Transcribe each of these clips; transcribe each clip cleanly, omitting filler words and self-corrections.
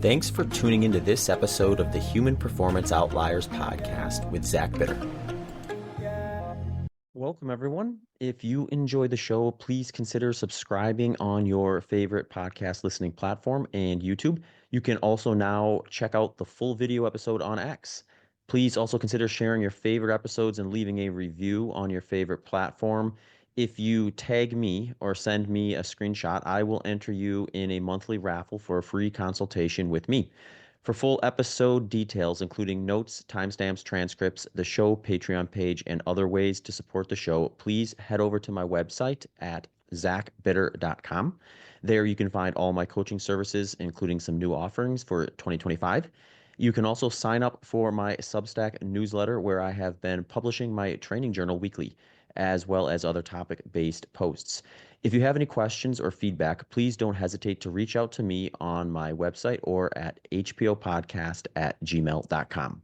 Thanks for tuning into this episode of the Human Performance Outliers podcast with Zach Bitter. Welcome, everyone. If you enjoy the show, please consider subscribing on your favorite podcast listening platform and YouTube. You can also now check out the full video episode on X. Please also consider sharing your favorite episodes and leaving a review on your favorite platform. If you tag me or send me a screenshot, I will enter you in a monthly raffle for a free consultation with me. For full episode details, including notes, timestamps, transcripts, the show Patreon page, and other ways to support the show, please head over to my website at zachbitter.com. There you can find all my coaching services, including some new offerings for 2025. You can also sign up for my Substack newsletter, where I have been publishing my training journal weekly, as well as other topic-based posts. If you have any questions or feedback, please don't hesitate to reach out to me on my website or at hpopodcast@gmail.com.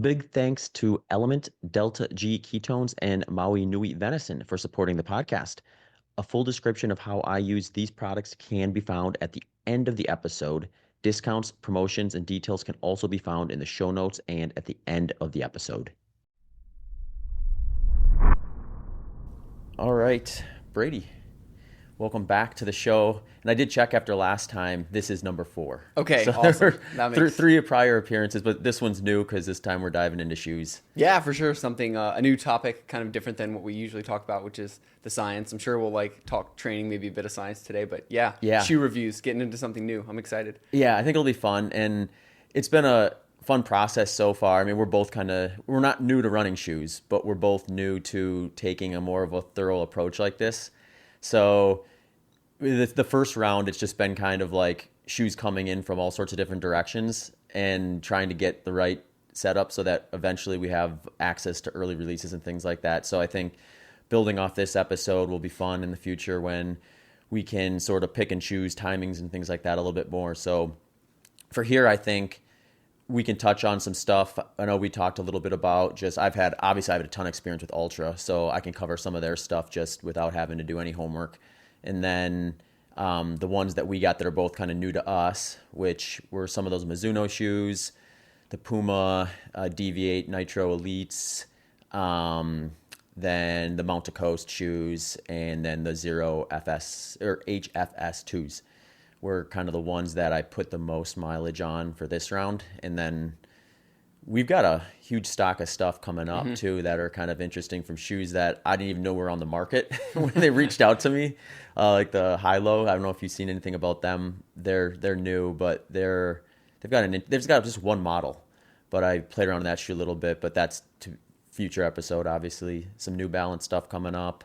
Big thanks to Element, Delta G Ketones, and Maui Nui Venison for supporting the podcast. A full description of how I use these products can be found at the end of the episode. Discounts, promotions, and details can also be found in the show notes and at the end of the episode. All right, Brady, welcome back to the show. And I did check after last time. This is number 4. Okay, so awesome. That makes... three prior appearances, but this one's new because this time we're diving into shoes. Yeah, for sure. Something, a new topic, kind of different than what we usually talk about, which is the science. I'm sure we'll talk training, maybe a bit of science today, but yeah, shoe reviews, getting into something new. I'm excited. Yeah, I think it'll be fun. And it's been a fun process so far. I mean, we're not new to running shoes, but we're both new to taking a more of a thorough approach like this. So the first round, it's just been kind of like shoes coming in from all sorts of different directions and trying to get the right setup so that eventually we have access to early releases and things like that. So I think building off this episode will be fun in the future when we can sort of pick and choose timings and things like that a little bit more. So for here, I think we can touch on some stuff. I know we talked a little bit about I've had a ton of experience with Altra, so I can cover some of their stuff just without having to do any homework. And then the ones that we got that are both kind of new to us, which were some of those Mizuno shoes, the Puma Deviate Nitro Elites, then the Mount to Coast shoes, and then the Xero HFS IIs. Were kind of the ones that I put the most mileage on for this round. And then we've got a huge stock of stuff coming up too that are kind of interesting from shoes that I didn't even know were on the market when they reached out to me, like the High-Low. I don't know if you've seen anything about them. They're new, but they've got just one model. But I played around with that shoe a little bit, but that's to future episode, obviously. Some New Balance stuff coming up.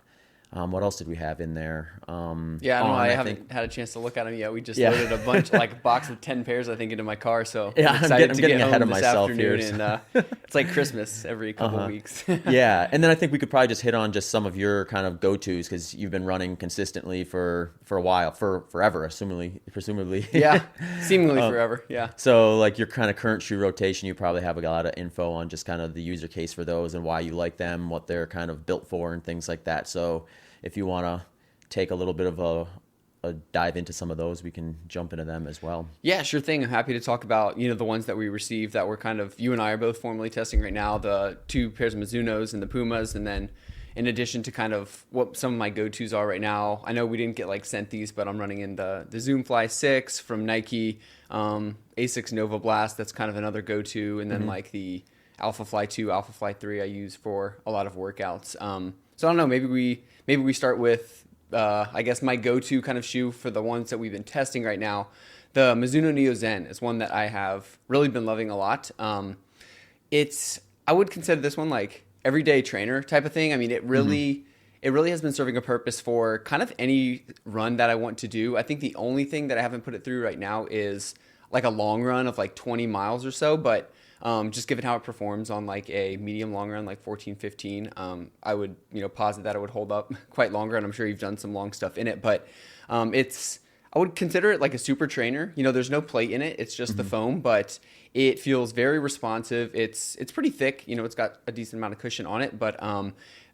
What else did we have in there? I haven't had a chance to look at them yet. We just loaded a bunch, like a box of 10 pairs, I think, into my car. So yeah, I'm excited to get ahead of home this myself afternoon. here. And it's like Christmas every couple of weeks. Yeah, and then I think we could probably just hit on just some of your kind of go-tos because you've been running consistently for a while, forever, presumably. Yeah, seemingly forever. Yeah. So like your kind of current shoe rotation, you probably have a lot of info on just kind of the user case for those and why you like them, what they're kind of built for, and things like that. So if you want to take a little bit of a dive into some of those, we can jump into them as well. Yeah, sure thing. I'm happy to talk about, the ones that we received that we're kind of, you and I are both formally testing right now, the 2 pairs of Mizunos and the Pumas. And then in addition to kind of what some of my go-tos are right now, I know we didn't get sent these, but I'm running in the Zoom Fly 6 from Nike, Asics Nova Blast. That's kind of another go-to. And then the Alpha Fly 2, Alpha Fly 3 I use for a lot of workouts. So I don't know, maybe we start with, I guess, my go-to kind of shoe for the ones that we've been testing right now. The Mizuno Neo Zen is one that I have really been loving a lot. I would consider this one like everyday trainer type of thing. I mean, it really has been serving a purpose for kind of any run that I want to do. I think the only thing that I haven't put it through right now is like a long run of 20 miles or so, but just given how it performs on a medium long run, 14, 15, I would, posit that it would hold up quite longer. And I'm sure you've done some long stuff in it, but I would consider it like a super trainer. There's no plate in it. It's just the foam, but it feels very responsive. It's pretty thick. It's got a decent amount of cushion on it, but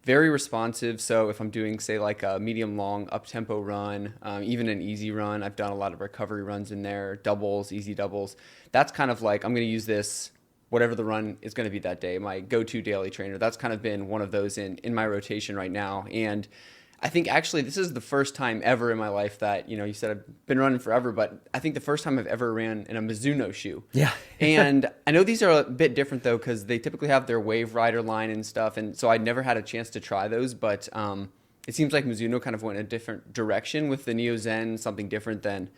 very responsive. So if I'm doing, say, like a medium long up tempo run, even an easy run, I've done a lot of recovery runs in there, doubles, easy doubles. That's kind of like, I'm going to use this, whatever the run is going to be that day, my go-to daily trainer. That's kind of been one of those in my rotation right now. And I think actually this is the first time ever in my life that, you said I've been running forever, but I think the first time I've ever ran in a Mizuno shoe. Yeah. And I know these are a bit different though, because they typically have their Wave Rider line and stuff. And so I never had a chance to try those, but it seems like Mizuno kind of went a different direction with the Neo Zen, something different than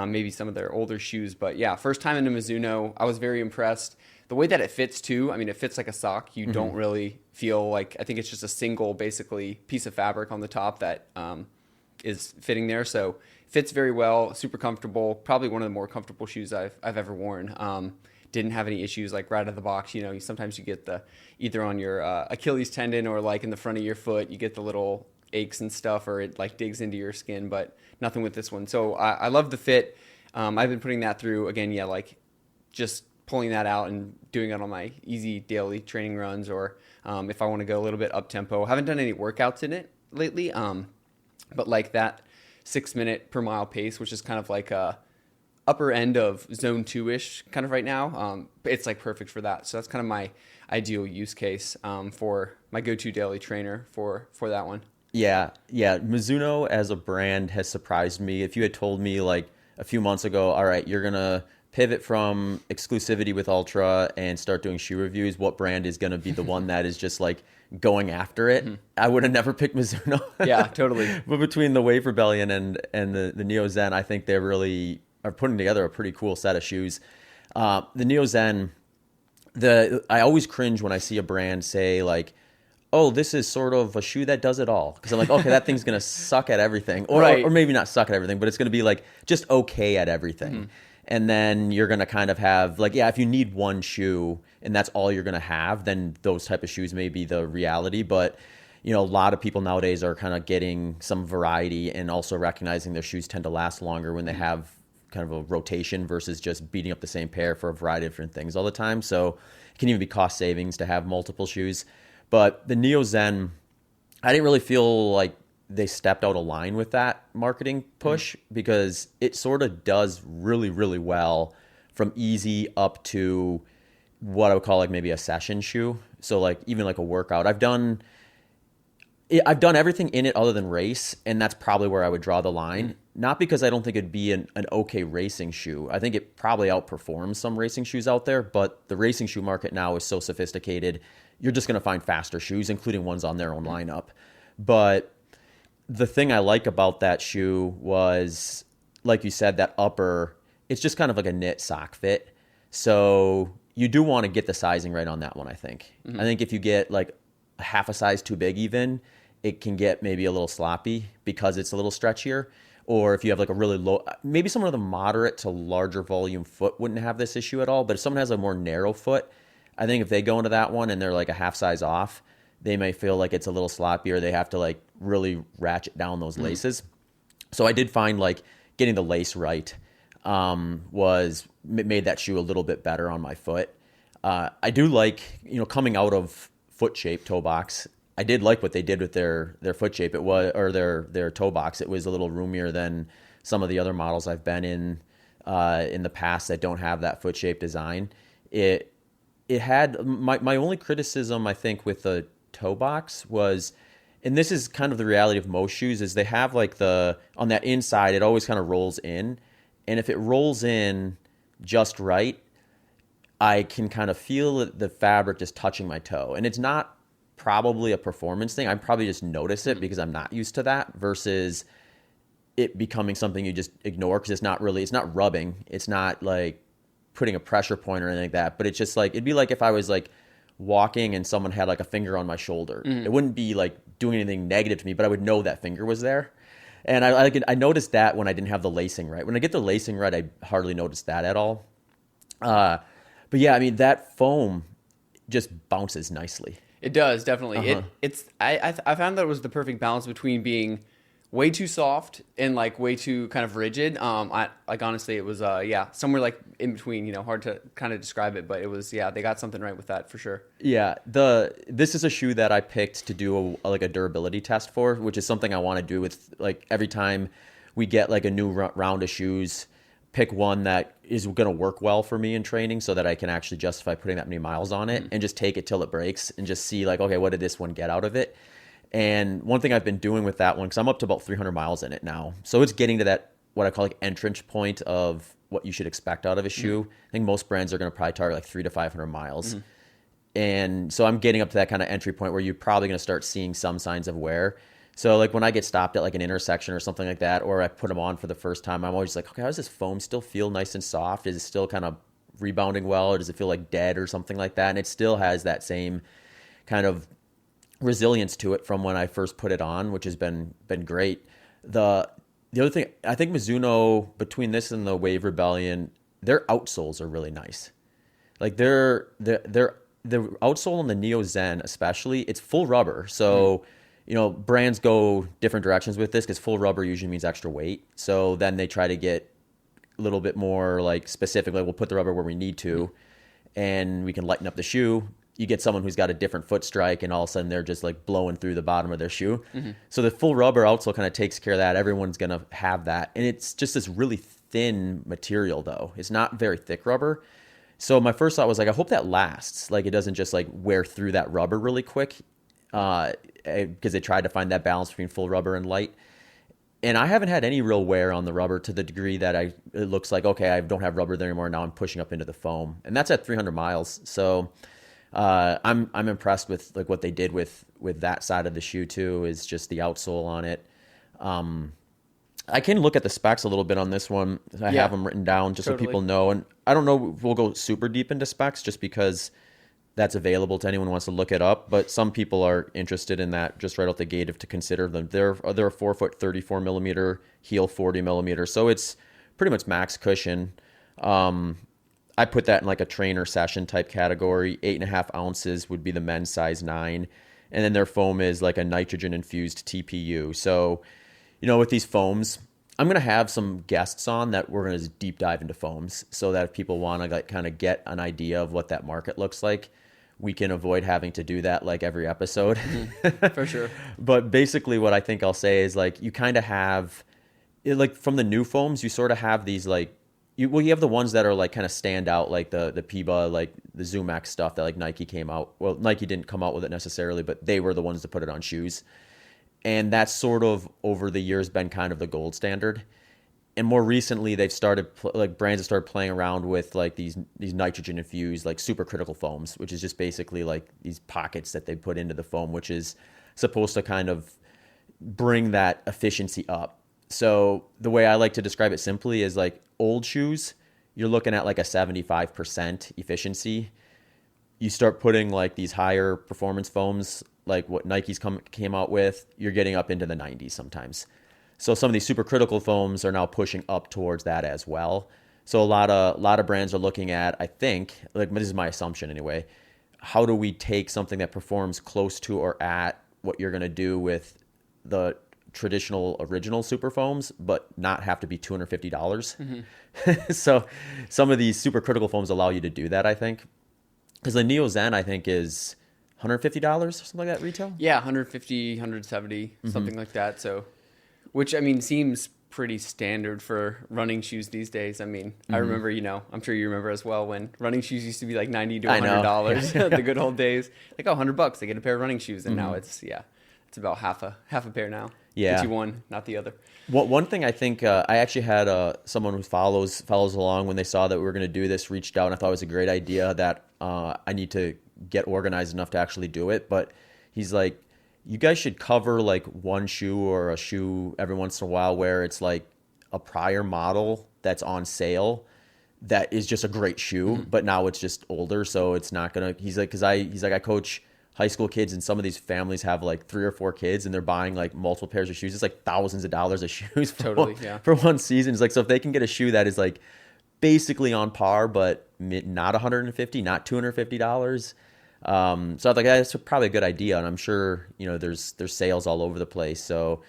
maybe some of their older shoes. But yeah, first time in a Mizuno, I was very impressed. The way that it fits too, I mean, it fits like a sock. You don't really feel like, I think it's just a single basically piece of fabric on the top that is fitting there. So it fits very well, super comfortable, probably one of the more comfortable shoes I've ever worn. Didn't have any issues like right out of the box. Sometimes you get the, either on your Achilles tendon or like in the front of your foot, you get the little aches and stuff, or it like digs into your skin, but nothing with this one. So I love the fit. I've been putting that through again. Yeah. Like just pulling that out and doing it on my easy daily training runs, or if I want to go a little bit up tempo. I haven't done any workouts in it lately, but like that 6 minute per mile pace, which is kind of like a upper end of zone 2-ish kind of right now. It's like perfect for that. So that's kind of my ideal use case for my go-to daily trainer for that one. Yeah. Mizuno as a brand has surprised me. If you had told me like a few months ago, all right, you're going to pivot from exclusivity with Altra and start doing shoe reviews, what brand is going to be the one that is just like going after it? I would have never picked Mizuno. Yeah, totally. But between the Wave Rebellion and the Neo Zen, I think they really are putting together a pretty cool set of shoes. The Neo Zen, I always cringe when I see a brand say like, oh, this is sort of a shoe that does it all. Because I'm like, okay, that thing's going to suck at everything. Or maybe not suck at everything, but it's going to be like just okay at everything. And then you're going to kind of have like, yeah, if you need one shoe and that's all you're going to have, then those type of shoes may be the reality. But, a lot of people nowadays are kind of getting some variety and also recognizing their shoes tend to last longer when they have kind of a rotation versus just beating up the same pair for a variety of different things all the time. So it can even be cost savings to have multiple shoes. But the Neo Zen, I didn't really feel like they stepped out of line with that marketing push because it sort of does really, really well from easy up to what I would call like maybe a session shoe. So like even like a workout. I've done everything in it other than race, and that's probably where I would draw the line. Not because I don't think it'd be an okay racing shoe. I think it probably outperforms some racing shoes out there, but the racing shoe market now is so sophisticated, you're just going to find faster shoes, including ones on their own lineup. But the thing I like about that shoe was, like you said, that upper, it's just kind of like a knit sock fit. So you do want to get the sizing right on that one, I think. I think if you get like half a size too big even, it can get maybe a little sloppy because it's a little stretchier. Or if you have like a really low, maybe someone with a moderate to larger volume foot wouldn't have this issue at all. But if someone has a more narrow foot, I think if they go into that one and they're like a half size off, they may feel like it's a little sloppy or they have to like really ratchet down those laces. So I did find like getting the lace right made that shoe a little bit better on my foot. I do like, coming out of foot shape toe box, I did like what they did with their foot shape. It was, or their toe box. It was a little roomier than some of the other models I've been in the past that don't have that foot shape design. It had my only criticism, I think, with the toe box was, and this is kind of the reality of most shoes, is they have like on that inside, it always kind of rolls in. And if it rolls in just right, I can kind of feel the fabric just touching my toe. And it's not probably a performance thing. I probably just notice it because I'm not used to that versus it becoming something you just ignore because it's not rubbing. It's not like putting a pressure point or anything like that. But it's just like, it'd be like if I was like walking and someone had like a finger on my shoulder. It wouldn't be like doing anything negative to me, but I would know that finger was there. And I noticed that when I didn't have the lacing right. When I get the lacing right, I hardly notice that at all. But yeah, I mean, that foam just bounces nicely. It does, definitely. I found that it was the perfect balance between being way too soft and like way too kind of rigid. I like honestly, it was somewhere like in between. Hard to kind of describe it, but it was they got something right with that for sure. Yeah, this is a shoe that I picked to do like a durability test for, which is something I want to do with like every time we get like a new round of shoes, pick one that is going to work well for me in training so that I can actually justify putting that many miles on it and just take it till it breaks and just see like, okay, what did this one get out of it? And one thing I've been doing with that one, because I'm up to about 300 miles in it now. So it's getting to that, what I call like entrench point of what you should expect out of a shoe. I think most brands are going to probably target like 300 to 500 miles. And so I'm getting up to that kind of entry point where you're probably going to start seeing some signs of wear. So like when I get stopped at like an intersection or something like that, or I put them on for the first time, I'm always like, okay, how does this foam still feel nice and soft? Is it still kind of rebounding well, or does it feel like dead or something like that? And it still has that same kind of resilience to it from when I first put it on, which has been great. The other thing, I think Mizuno, between this and the Wave Rebellion, their outsoles are really nice. Like their outsole on the Neo Zen especially, it's full rubber. So brands go different directions with this because full rubber usually means extra weight. So then they try to get a little bit more like specific, like we'll put the rubber where we need to and we can lighten up the shoe. You get someone who's got a different foot strike and all of a sudden they're just like blowing through the bottom of their shoe. So the full rubber outsole kind of takes care of that. Everyone's going to have that. And it's just this really thin material though. It's not very thick rubber. So my first thought was like, I hope that lasts. Like it doesn't just like wear through that rubber really quick. Because they tried to find that balance between full rubber and light. And I haven't had any real wear on the rubber to the degree that it looks like, okay, I don't have rubber there anymore. Now I'm pushing up into the foam. And that's at 300 miles. So I'm impressed with like what they did with that side of the shoe too, is just the outsole on it. I can look at the specs a little bit on this one. I have them written down just so people know. And I don't know if we'll go super deep into specs just because that's available to anyone who wants to look it up. But some people are interested in that just right out the gate to consider them. They're a 4-foot 34 millimeter, heel 40 millimeter. So it's pretty much max cushion. I put that in like a trainer session type category. 8.5 ounces would be the men's size 9. And then their foam is like a nitrogen infused TPU. So, with these foams, I'm going to have some guests on that we're going to deep dive into foams so that if people want to like kind of get an idea of what that market looks like, we can avoid having to do that like every episode. For sure. But basically what I think I'll say is like you kind of have, like from the new foams, you sort of have these like, you have the ones that are like kind of stand out, like the Piba, like the Zoom X stuff that like Nike came out. Well, Nike didn't come out with it necessarily, but they were the ones to put it on shoes. And that's sort of over the years been kind of the gold standard. And more recently, they've started brands have started playing around with like these nitrogen infused like supercritical foams, which is just basically like these pockets that they put into the foam, which is supposed to kind of bring that efficiency up. So the way I like to describe it simply is like old shoes, you're looking at like a 75% efficiency. You start putting like these higher performance foams, like what Nike's came out with, you're getting up into the 90s sometimes. So some of these supercritical foams are now pushing up towards that as well. So a lot of brands are looking at, I think, like this is my assumption anyway, how do we take something that performs close to or at what you're going to do with the traditional original super foams, but not have to be $250. So some of these supercritical foams allow you to do that, I think. Because the Neo Zen, I think, is $150 or something like that retail? Yeah, 150, 170, something like that. So, which, I mean, seems pretty standard for running shoes these days. I mean, I remember, I'm sure you remember as well when running shoes used to be like $90 to $100. The good old days. Like, $100, they get a pair of running shoes. And now it's about half a pair now. Yeah. Gets you one, not the other. One thing I think, I actually had someone who follows along when they saw that we were going to do this, reached out, and I thought it was a great idea that I need to get organized enough to actually do it. But he's like, you guys should cover like one shoe or a shoe every once in a while where it's like a prior model that's on sale that is just a great shoe, but now it's just older, so it's not gonna. He's like, I coach high school kids, and some of these families have like 3 or 4 kids, and they're buying like multiple pairs of shoes. It's like thousands of dollars of shoes for one season. It's like, so if they can get a shoe that is like basically on par, but not $150, not $250. So I was like, that's probably a good idea, and I'm sure there's sales all over the place. So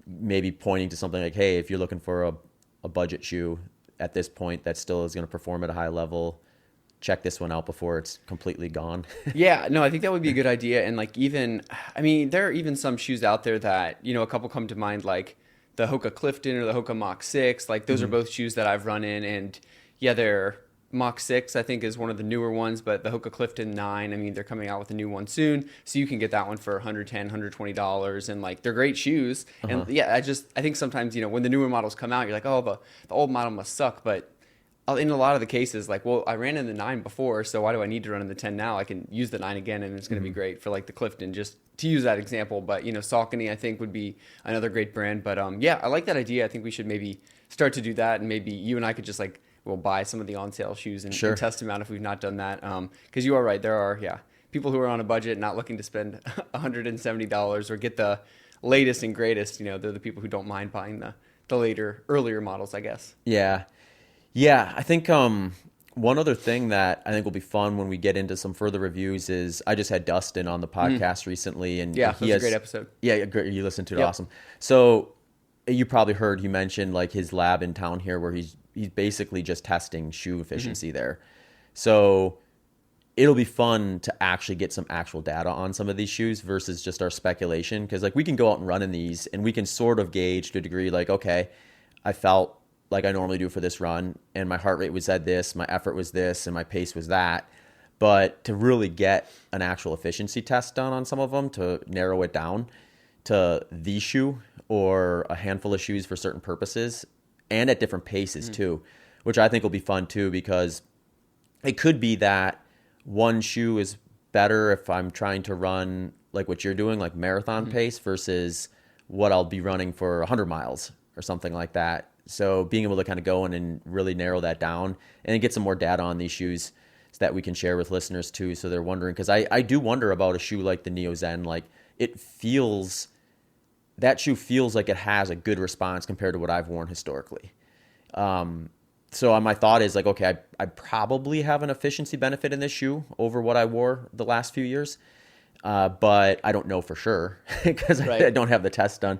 maybe pointing to something like, hey, if you're looking for a budget shoe at this point that still is going to perform at a high level, check this one out before it's completely gone. Yeah, no, I think that would be a good idea. And like even, I mean, there are even some shoes out there that, a couple come to mind, like the Hoka Clifton or the Hoka Mach 6. Like those are both shoes that I've run in. And yeah, they're Mach 6, I think, is one of the newer ones, but the Hoka Clifton 9, I mean, they're coming out with a new one soon. So you can get that one for $110, $120. And like, they're great shoes. And yeah, I think sometimes, when the newer models come out, you're like, oh, the old model must suck. But in a lot of the cases, like, well, I ran in the 9 before, so why do I need to run in the 10 now? I can use the 9 again, and it's going to be great for like the Clifton, just to use that example. But Saucony, I think, would be another great brand. But yeah, I like that idea. I think we should maybe start to do that, and maybe you and I could just like we'll buy some of the on sale shoes and test them out if we've not done that. Because you are right, there are people who are on a budget not looking to spend $170 or get the latest and greatest. They're the people who don't mind buying the earlier models, I guess. Yeah, I think one other thing that I think will be fun when we get into some further reviews is I just had Dustin on the podcast recently, and yeah, he has a great episode. Yeah, great. You listened to it, awesome. So you probably heard he mentioned like his lab in town here, where he's basically just testing shoe efficiency there. So it'll be fun to actually get some actual data on some of these shoes versus just our speculation, because like we can go out and run in these, and we can sort of gauge to a degree, like, okay, I felt like I normally do for this run, and my heart rate was at this, my effort was this, and my pace was that. But to really get an actual efficiency test done on some of them, to narrow it down to the shoe or a handful of shoes for certain purposes, and at different paces too, which I think will be fun too, because it could be that one shoe is better if I'm trying to run like what you're doing, like marathon pace, versus what I'll be running for 100 miles or something like that. So being able to kind of go in and really narrow that down and get some more data on these shoes so that we can share with listeners too. So they're wondering, because I do wonder about a shoe like the Neo Zen. Like that shoe feels like it has a good response compared to what I've worn historically. So my thought is like, okay, I probably have an efficiency benefit in this shoe over what I wore the last few years. But I don't know for sure because I don't have the test done.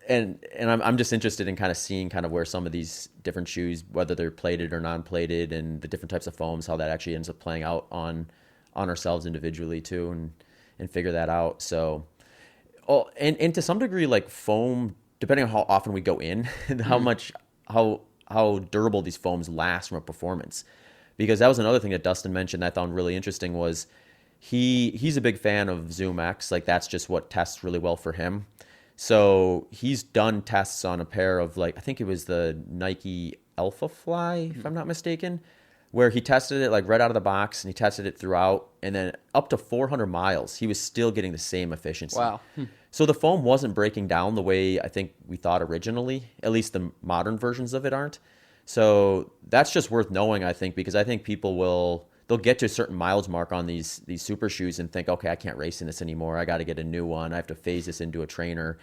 And I'm just interested in kind of seeing kind of where some of these different shoes, whether they're plated or non-plated, and the different types of foams, how that actually ends up playing out on ourselves individually too, and figure that out. So, and to some degree, like foam, depending on how often we go in, and how durable these foams last from a performance. Because that was another thing that Dustin mentioned that I found really interesting was he's a big fan of Zoom X. Like that's just what tests really well for him. So he's done tests on a pair of, like, I think it was the Nike Alpha Fly, if I'm not mistaken, where he tested it like right out of the box, and he tested it throughout, and then up to 400 miles, he was still getting the same efficiency. Wow. So the foam wasn't breaking down the way I think we thought originally. At least the modern versions of it aren't. So that's just worth knowing, I think, because I think people they'll get to a certain miles mark on these super shoes and think, okay, I can't race in this anymore. I got to get a new one. I have to phase this into a trainer.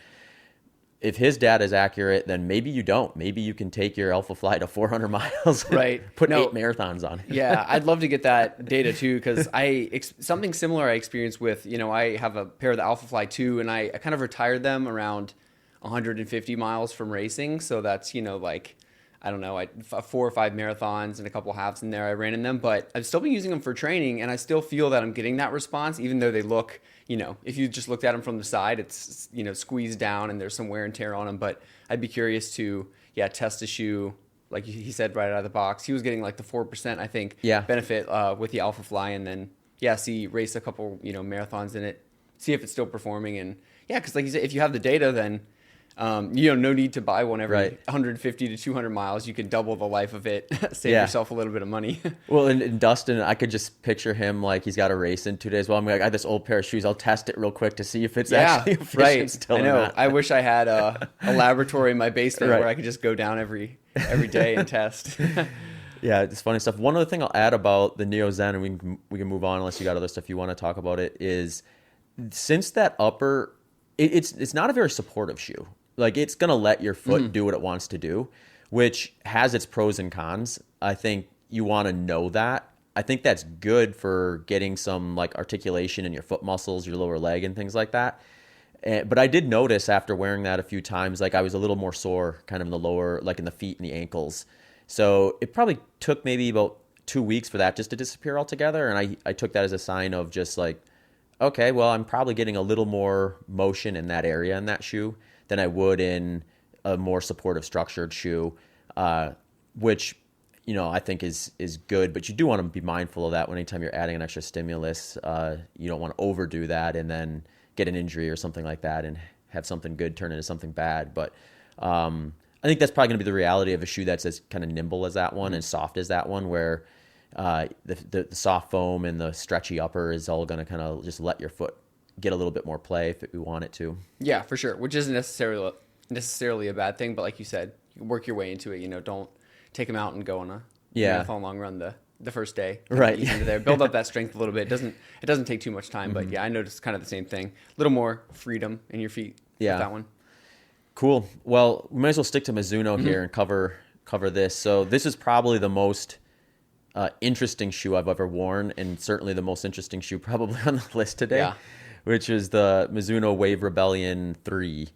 If his data is accurate, then maybe you don't. Maybe you can take your Alpha Fly to 400 miles and put 8 marathons on it. Yeah, I'd love to get that data too, because something similar I experienced with, I have a pair of the Alpha Fly 2, and I kind of retired them around 150 miles from racing. So that's, like, I don't know, 4 or 5 marathons and a couple halves in there I ran in them, but I've still been using them for training, and I still feel that I'm getting that response, even though they look, if you just looked at them from the side, it's, squeezed down and there's some wear and tear on them. But I'd be curious to, test a shoe, like he said, right out of the box. He was getting like the 4%, I think, benefit with the Alpha Fly, and then, race a couple, marathons in it, see if it's still performing. And because like you said, if you have the data, then no need to buy one every 150 to 200 miles. You can double the life of it, save yourself a little bit of money. Well, and Dustin, I could just picture him like he's got a race in 2 days. Well, I'm like, I have this old pair of shoes. I'll test it real quick to see if it's actually efficient still. I know. Or not. I wish I had a laboratory in my basement where I could just go down every day and test. Yeah, it's funny stuff. One other thing I'll add about the Neo Zen, and we can move on unless you got other stuff you want to talk about it, is since that upper, it's not a very supportive shoe. Like, it's going to let your foot do what it wants to do, which has its pros and cons. I think you want to know that. I think that's good for getting some like articulation in your foot muscles, your lower leg, and things like that. But I did notice after wearing that a few times, like I was a little more sore kind of in the lower, like in the feet and the ankles. So it probably took maybe about 2 weeks for that just to disappear altogether. And I took that as a sign of just like, okay, well, I'm probably getting a little more motion in that area in that shoe than I would in a more supportive structured shoe, which, you know, I think is good. But you do want to be mindful of that when anytime you're adding an extra stimulus. You don't want to overdo that and then get an injury or something like that and have something good turn into something bad. But I think that's probably going to be the reality of a shoe that's as kind of nimble as that one and soft as that one, where the soft foam and the stretchy upper is all going to kind of just let your foot get a little bit more play if we want it to. Yeah, for sure. Which isn't necessarily a bad thing, but like you said, you work your way into it. You know, don't take them out and go on a marathon long run the first day. Right. Into there, build up that strength a little bit. It doesn't take too much time, but yeah, I noticed kind of the same thing. A little more freedom in your feet. Yeah, with that one. Cool. Well, we might as well stick to Mizuno here and cover this. So this is probably the most interesting shoe I've ever worn, and certainly the most interesting shoe probably on the list today, which is the Mizuno Wave Rebellion 3.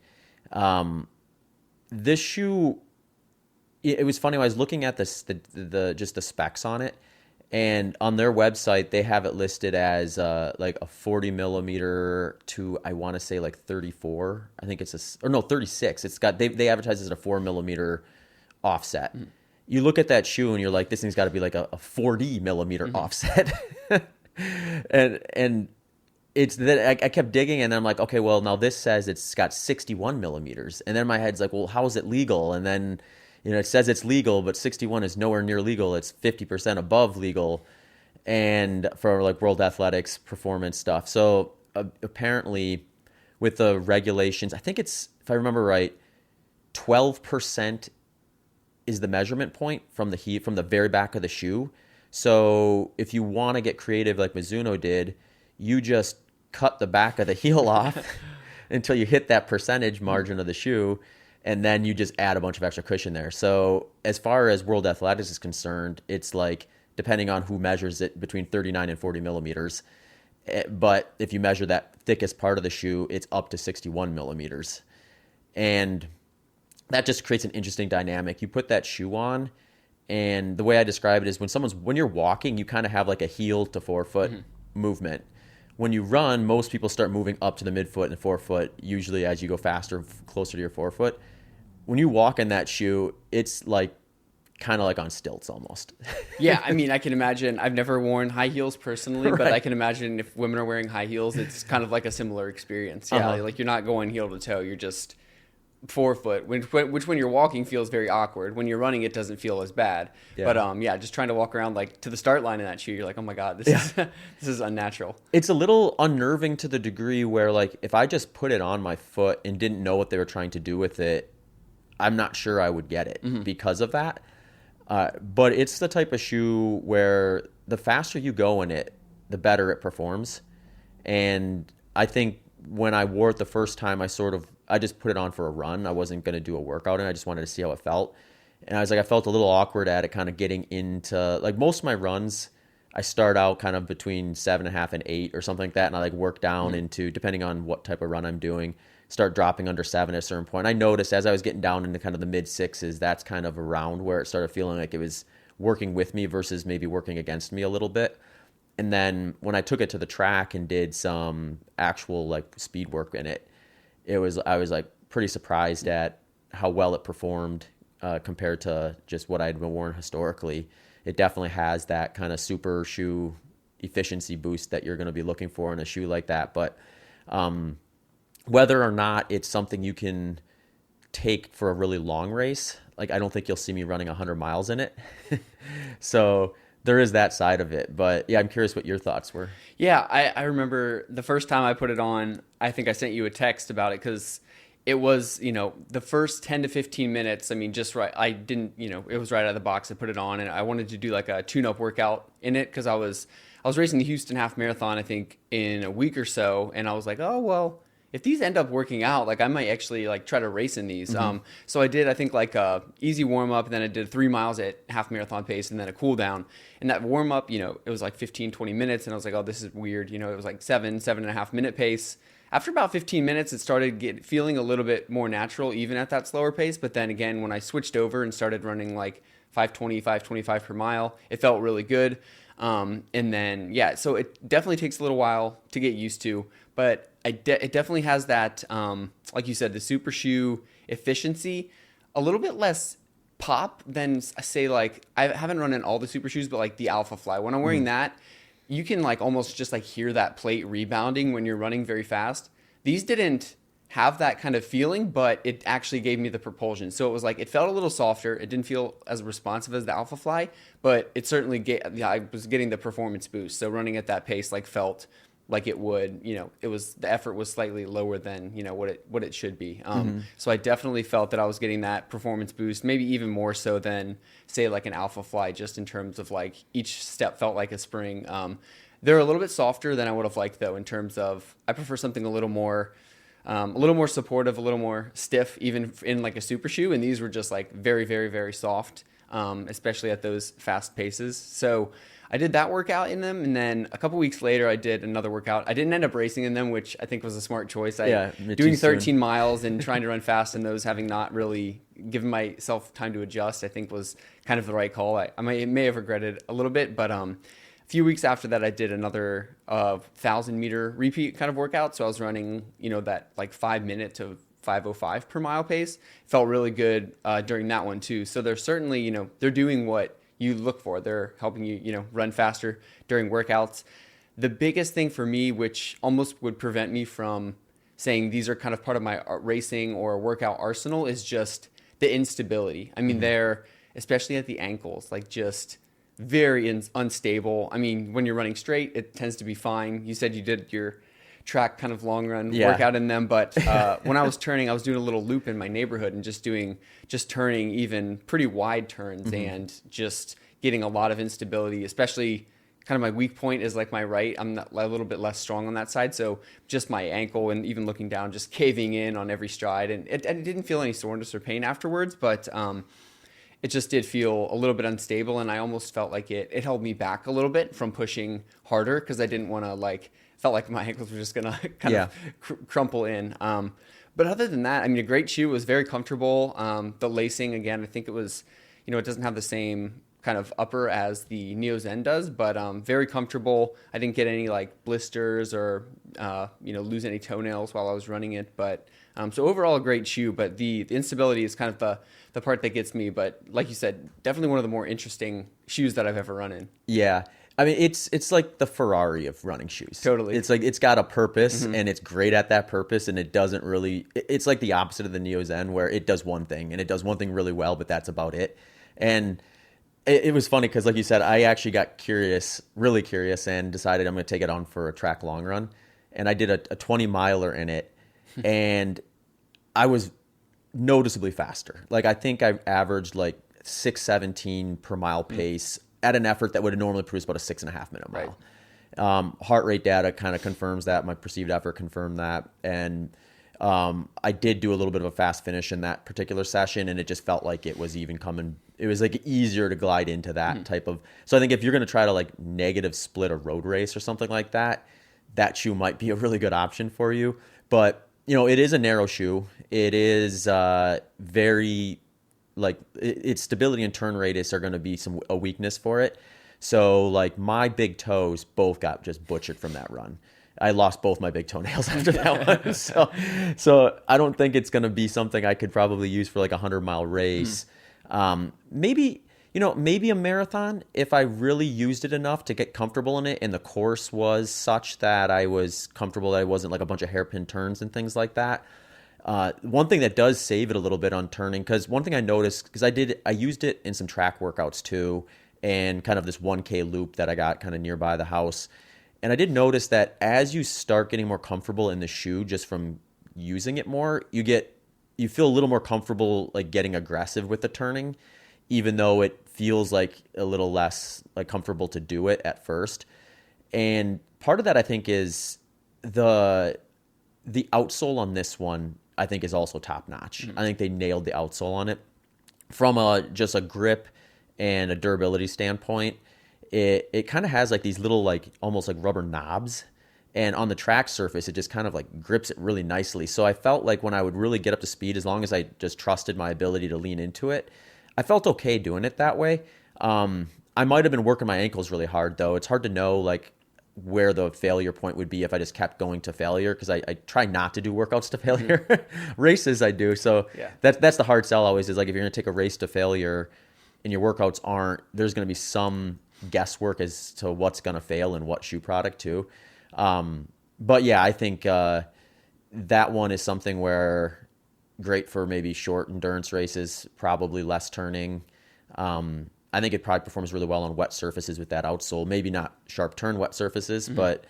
This shoe, it was funny. I was looking at this, just the specs on it, and on their website they have it listed as like a 40 millimeter to, I want to say like 34. I think it's 36. It's got they advertise it as a 4 millimeter offset. You look at that shoe and you're like, this thing's got to be like a 40 millimeter offset. and it's that I kept digging, and then I'm like, okay, well, now this says it's got 61 millimeters, and then my head's like, well, how is it legal? And then, you know, it says it's legal, but 61 is nowhere near legal. It's 50% above legal, and for like World Athletics performance stuff. So apparently, with the regulations, I think it's, if I remember right, 12% is the measurement point from the very back of the shoe. So if you want to get creative like Mizuno did, you just cut the back of the heel off until you hit that percentage margin of the shoe, and then you just add a bunch of extra cushion there. So as far as World Athletics is concerned, it's like, depending on who measures it, between 39 and 40 millimeters. But if you measure that thickest part of the shoe, it's up to 61 millimeters. And that just creates an interesting dynamic. You put that shoe on, and the way I describe it is when you're walking, you kind of have like a heel to forefoot movement. When you run, most people start moving up to the midfoot and forefoot, usually as you go faster, closer to your forefoot. When you walk in that shoe, it's like kind of like on stilts almost. Yeah, I mean, I can imagine. I've never worn high heels personally, but I can imagine if women are wearing high heels, it's kind of like a similar experience. Yeah, like you're not going heel to toe, you're just forefoot, which when you're walking feels very awkward. When you're running, it doesn't feel as bad. Yeah. But just trying to walk around like to the start line in that shoe, you're like, oh my god, this is unnatural. It's a little unnerving to the degree where, like, if I just put it on my foot and didn't know what they were trying to do with it, I'm not sure I would get it because of that. But it's the type of shoe where the faster you go in it, the better it performs. And I think when I wore it the first time, I just put it on for a run. I wasn't going to do a workout, and I just wanted to see how it felt. And I felt a little awkward at it, kind of getting into, like, most of my runs, I start out kind of between 7.5 and 8 or something like that. And I like work down into, depending on what type of run I'm doing, start dropping under 7 at a certain point. I noticed as I was getting down into kind of the mid 6s, that's kind of around where it started feeling like it was working with me versus maybe working against me a little bit. And then when I took it to the track and did some actual like speed work in it, I was like pretty surprised at how well it performed compared to just what I'd been worn historically. It definitely has that kind of super shoe efficiency boost that you're going to be looking for in a shoe like that. But whether or not it's something you can take for a really long race, like, I don't think you'll see me running 100 miles in it. So there is that side of it. But yeah, I'm curious what your thoughts were. Yeah, I remember the first time I put it on, I think I sent you a text about it because it was, the first 10 to 15 minutes, I mean, just right. I didn't, it was right out of the box. I put it on, and I wanted to do like a tune-up workout in it because I was racing the Houston Half Marathon, I think, in a week or so, and I was like, oh, well, if these end up working out, like, I might actually like try to race in these. So I did, I think, like a easy warm up, and then I did 3 miles at half marathon pace, and then a cool down. And that warm up, it was like 15, 20 minutes, and I was like, oh, this is weird. It was like 7.5 minute pace. after about 15 minutes, it started feeling a little bit more natural, even at that slower pace. But then again, when I switched over and started running like 520, 525 per mile, it felt really good. And then, yeah, so it definitely takes a little while to get used to, but it definitely has that, like you said, the super shoe efficiency, a little bit less pop than, say, like, I haven't run in all the super shoes, but like the Alpha Fly. When I'm wearing that, you can like almost just like hear that plate rebounding when you're running very fast. These didn't have that kind of feeling, but it actually gave me the propulsion. So it was like, it felt a little softer. It didn't feel as responsive as the Alpha Fly, but it certainly I was getting the performance boost. So running at that pace like felt like it would, it was, the effort was slightly lower than, what it should be. So I definitely felt that I was getting that performance boost, maybe even more so than say like an Alpha Fly, just in terms of like each step felt like a spring. They're a little bit softer than I would have liked though, in terms of, I prefer something a little more supportive, a little more stiff, even in like a super shoe. And these were just like very, very, very soft, especially at those fast paces. So I did that workout in them. And then a couple weeks later, I did another workout. I didn't end up racing in them, which I think was a smart choice. Doing 13 miles and trying to run fast in those, having not really given myself time to adjust, I think was kind of the right call. I may have regretted a little bit, but a few weeks after that, I did another 1,000-meter repeat kind of workout. So I was running, that like 5 minute to 5:05 per mile pace. Felt really good during that one too. So they're certainly, they're doing what you look for. They're helping you, run faster during workouts. The biggest thing for me, which almost would prevent me from saying these are kind of part of my racing or workout arsenal, is just the instability. I mean, they're, especially at the ankles, like just very unstable. I mean, when you're running straight, it tends to be fine. You said you did your track kind of long run workout in them, but when I was turning, I was doing a little loop in my neighborhood and just turning even pretty wide turns and just getting a lot of instability, especially kind of my weak point is like my right. I'm a little bit less strong on that side. So just my ankle and even looking down, just caving in on every stride. And it didn't feel any soreness or pain afterwards, but it just did feel a little bit unstable. And I almost felt like it held me back a little bit from pushing harder, because I didn't want to felt like my ankles were just going to kind of crumple in. But other than that, I mean, a great shoe. It was very comfortable. The lacing, again, I think it was, it doesn't have the same kind of upper as the Neo Zen does, but very comfortable. I didn't get any like blisters or, lose any toenails while I was running it. But so overall, a great shoe, but the instability is kind of the part that gets me. But like you said, definitely one of the more interesting shoes that I've ever run in. Yeah. I mean, it's like the Ferrari of running shoes. Totally. It's like, it's got a purpose and it's great at that purpose, and it doesn't really, it's like the opposite of the Neo Zen, where it does one thing and it does one thing really well, but that's about it. And it was funny because, like you said, I actually got really curious, and decided I'm going to take it on for a track long run. And I did a 20 miler in it, and I was noticeably faster. Like, I think I averaged like 6:17 per mile pace at an effort that would have normally produced about a 6.5 minute mile. Right. Heart rate data kind of confirms that. My perceived effort confirmed that. And I did do a little bit of a fast finish in that particular session, and it just felt like it was even coming. It was like easier to glide into that type of. So I think if you're going to try to like negative split a road race or something like that, that shoe might be a really good option for you. But, it is a narrow shoe. It is very, like, its stability and turn radius are going to be a weakness for it. So like my big toes both got just butchered from that run. I lost both my big toenails after that one. So I don't think it's going to be something I could probably use for like a 100-mile race. Maybe a marathon, if I really used it enough to get comfortable in it, and the course was such that I was comfortable, that I wasn't like a bunch of hairpin turns and things like that. One thing that does save it a little bit on turning, because one thing I noticed, because I used it in some track workouts too, and kind of this 1K loop that I got kind of nearby the house. And I did notice that as you start getting more comfortable in the shoe, just from using it more, you feel a little more comfortable like getting aggressive with the turning, even though it feels like a little less like comfortable to do it at first. And part of that, I think, is the outsole on this one, I think, is also top notch. I think they nailed the outsole on it from just a grip and a durability standpoint. It kind of has like these little, like almost like rubber knobs, And on the track surface, it just kind of like grips it really nicely. So I felt like when I would really get up to speed, as long as I just trusted my ability to lean into it, I felt okay doing it that way. I might have been working my ankles really hard though. It's hard to know like where the failure point would be if I just kept going to failure, because I try not to do workouts to failure. Races I do. So that's the hard sell always, is like if you're going to take a race to failure and your workouts aren't, there's going to be some guesswork as to what's going to fail and what shoe product too. But yeah, I think that one is something where great for maybe short endurance races, probably less turning. I think it probably performs really well on wet surfaces with that outsole. Maybe not sharp turn wet surfaces, but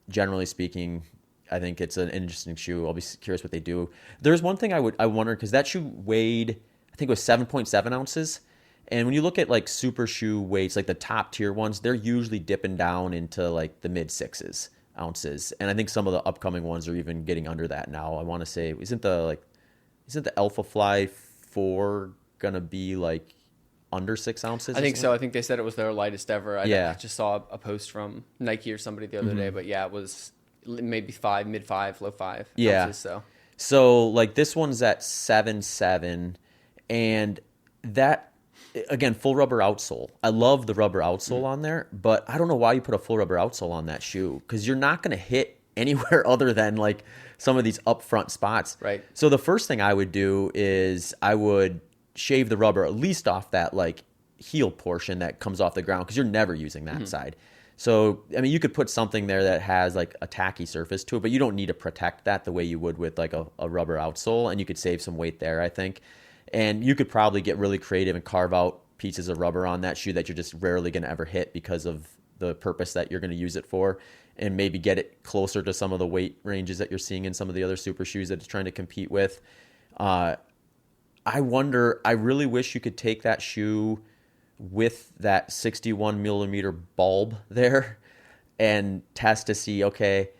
generally speaking, I think it's an interesting shoe. I'll be curious what they do. There's one thing I wonder, because that shoe weighed, I think it was 7.7 ounces. And when you look at like super shoe weights, like the top tier ones, they're usually dipping down into like the mid 6 ounces. And I think some of the upcoming ones are even getting under that now. I want to say, isn't the Alpha Fly 4 going to be like under 6 ounces? I think so. I think they said it was their lightest ever. I just saw a post from Nike or somebody the other day, but yeah, it was maybe mid 5, low 5 ounces. So like this one's at 7.7, and that, again, full rubber outsole. I love the rubber outsole on there, but I don't know why you put a full rubber outsole on that shoe, because you're not going to hit anywhere other than like some of these upfront spots. Right. So the first thing I would do is I would shave the rubber at least off that like heel portion that comes off the ground, because you're never using that side. So, I mean, you could put something there that has like a tacky surface to it, but you don't need to protect that the way you would with like a rubber outsole, and you could save some weight there, I think. And you could probably get really creative and carve out pieces of rubber on that shoe that you're just rarely going to ever hit because of the purpose that you're going to use it for, and maybe get it closer to some of the weight ranges that you're seeing in some of the other super shoes that it's trying to compete with. I really wish you could take that shoe with that 61 millimeter bulb there and test to see, okay,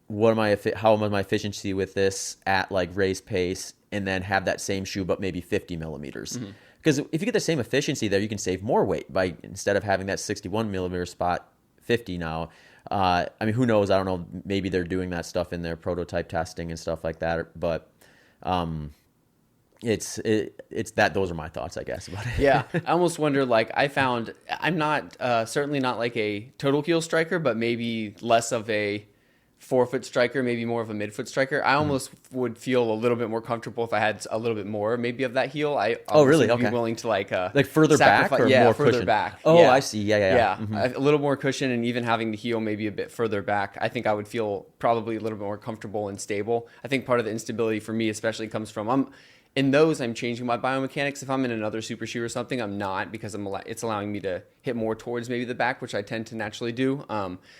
how am my efficiency with this at like race pace, and then have that same shoe but maybe 50 millimeters. Because if you get the same efficiency there, you can save more weight by, instead of having that 61 millimeter spot, 50 now. I mean, who knows? I don't know. Maybe they're doing that stuff in their prototype testing and stuff like that. But it's that. Those are my thoughts, I guess, about it. Yeah, I almost wonder. Like, I'm not certainly not like a total heel striker, but maybe less of a forefoot striker, maybe more of a midfoot striker. I almost would feel a little bit more comfortable if I had a little bit more maybe of that heel. Really? Would Okay. be willing to like further back or more further cushion? back. Oh, yeah. I see. Yeah. A little more cushion, and even having the heel maybe a bit further back, I think I would feel probably a little bit more comfortable and stable. I think part of the instability for me especially comes from I'm changing my biomechanics. If I'm in another super shoe or something, I'm not, because it's allowing me to hit more towards maybe the back, which I tend to naturally do.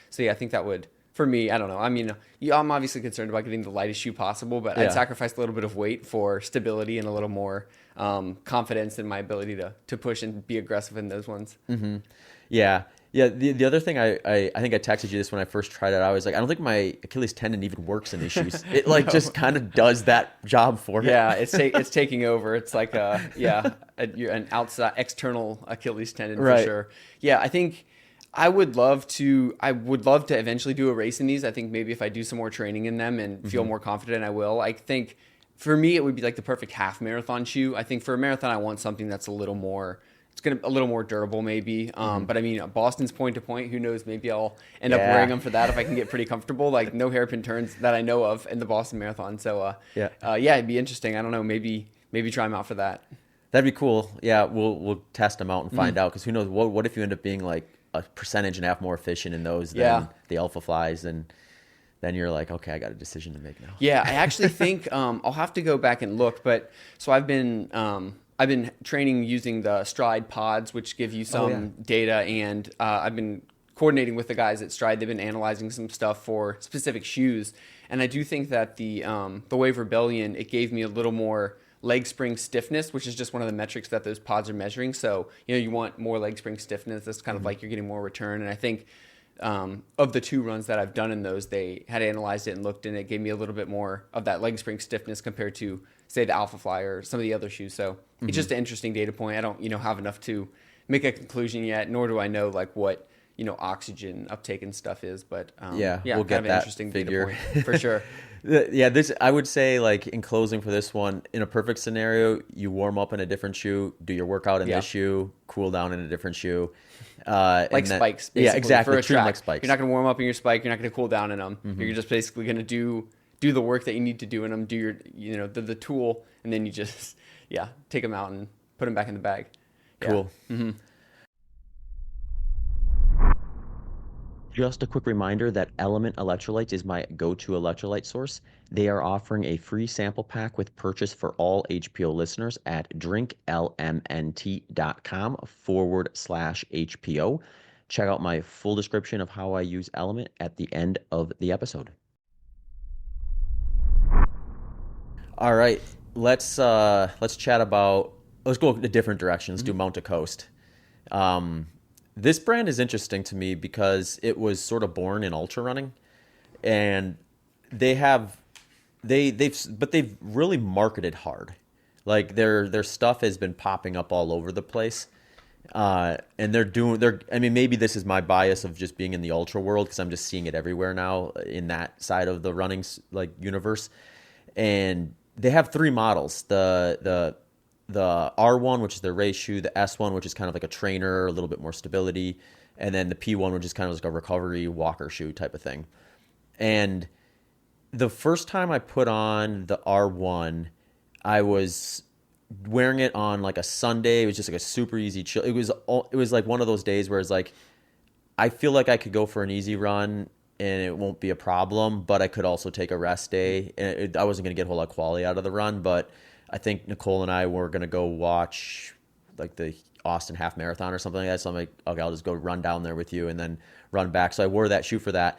So yeah, I think that would, for me, I don't know. I mean, I'm obviously concerned about getting the lightest shoe possible, but I'd sacrifice a little bit of weight for stability and a little more confidence in my ability to push and be aggressive in those ones. Yeah. The other thing I think I texted you this when I first tried it. I was like, I don't think my Achilles tendon even works in these shoes. It like just kind of does that job for it. Yeah, it's taking over. It's like an outside external Achilles tendon for sure. Yeah, I think I would love to eventually do a race in these. I think maybe if I do some more training in them and feel more confident, I will. I think for me it would be like the perfect half marathon shoe. I think for a marathon I want something that's a little more durable maybe. But I mean, Boston's point to point, who knows, maybe I'll end up wearing them for that if I can get pretty comfortable. Like no hairpin turns that I know of in the Boston Marathon. So it'd be interesting. I don't know, maybe try them out for that. That'd be cool. Yeah, we'll test them out and find out, because who knows, what if you end up being like a percentage and a half more efficient in those than the Alpha Flies, and then you're like, okay, I got a decision to make now. Yeah, I actually think I'll have to go back and look, but so I've been training using the Stride pods, which give you some data, and I've been coordinating with the guys at Stride. They've been analyzing some stuff for specific shoes, and I do think that the Wave Rebellion, it gave me a little more leg spring stiffness, which is just one of the metrics that those pods are measuring. So, you want more leg spring stiffness. That's kind of like you're getting more return. And I think of the 2 runs that I've done in those, they had analyzed it and looked, and it gave me a little bit more of that leg spring stiffness compared to, say, the Alpha Fly or some of the other shoes. So it's just an interesting data point. I don't, have enough to make a conclusion yet, nor do I know like what, oxygen uptake and stuff is. But Yeah, yeah, we'll kind get of an that interesting data figure. point for sure. Yeah, this I would say, like, in closing for this one, in a perfect scenario, you warm up in a different shoe, do your workout in Yeah. this shoe, cool down in a different shoe, Like and then spikes, yeah, basically, for exactly, a treat them like track. You're spikes. not going to warm up in your spike. You're not going to cool down in them. You're just basically going to do the work that you need to do in them. Do your the tool, and then you just take them out and put them back in the bag. Yeah. Cool. Just a quick reminder that Element Electrolytes is my go-to electrolyte source. They are offering a free sample pack with purchase for all HPO listeners at drinklmnt.com/HPO. Check out my full description of how I use Element at the end of the episode. All right, let's chat about let's go a different direction. Let's do Mount to Coast. This brand is interesting to me because it was sort of born in ultra running, and they've really marketed hard. Like their stuff has been popping up all over the place, and I mean, maybe this is my bias of just being in the ultra world because I'm just seeing it everywhere now in that side of the running like universe, and they have three models: the R1, which is their race shoe, the S1, which is kind of like a trainer, a little bit more stability, and then the P1, which is kind of like a recovery walker shoe type of thing. And the first time I put on the R1, I was wearing it on like a Sunday. It was just like a super easy chill. It was like one of those days where it's like I feel like I could go for an easy run and it won't be a problem, but I could also take a rest day. And I wasn't going to get a whole lot of quality out of the run, but I think Nicole and I were going to go watch like the Austin half marathon or something like that. So I'm like, okay, I'll just go run down there with you and then run back. So I wore that shoe for that.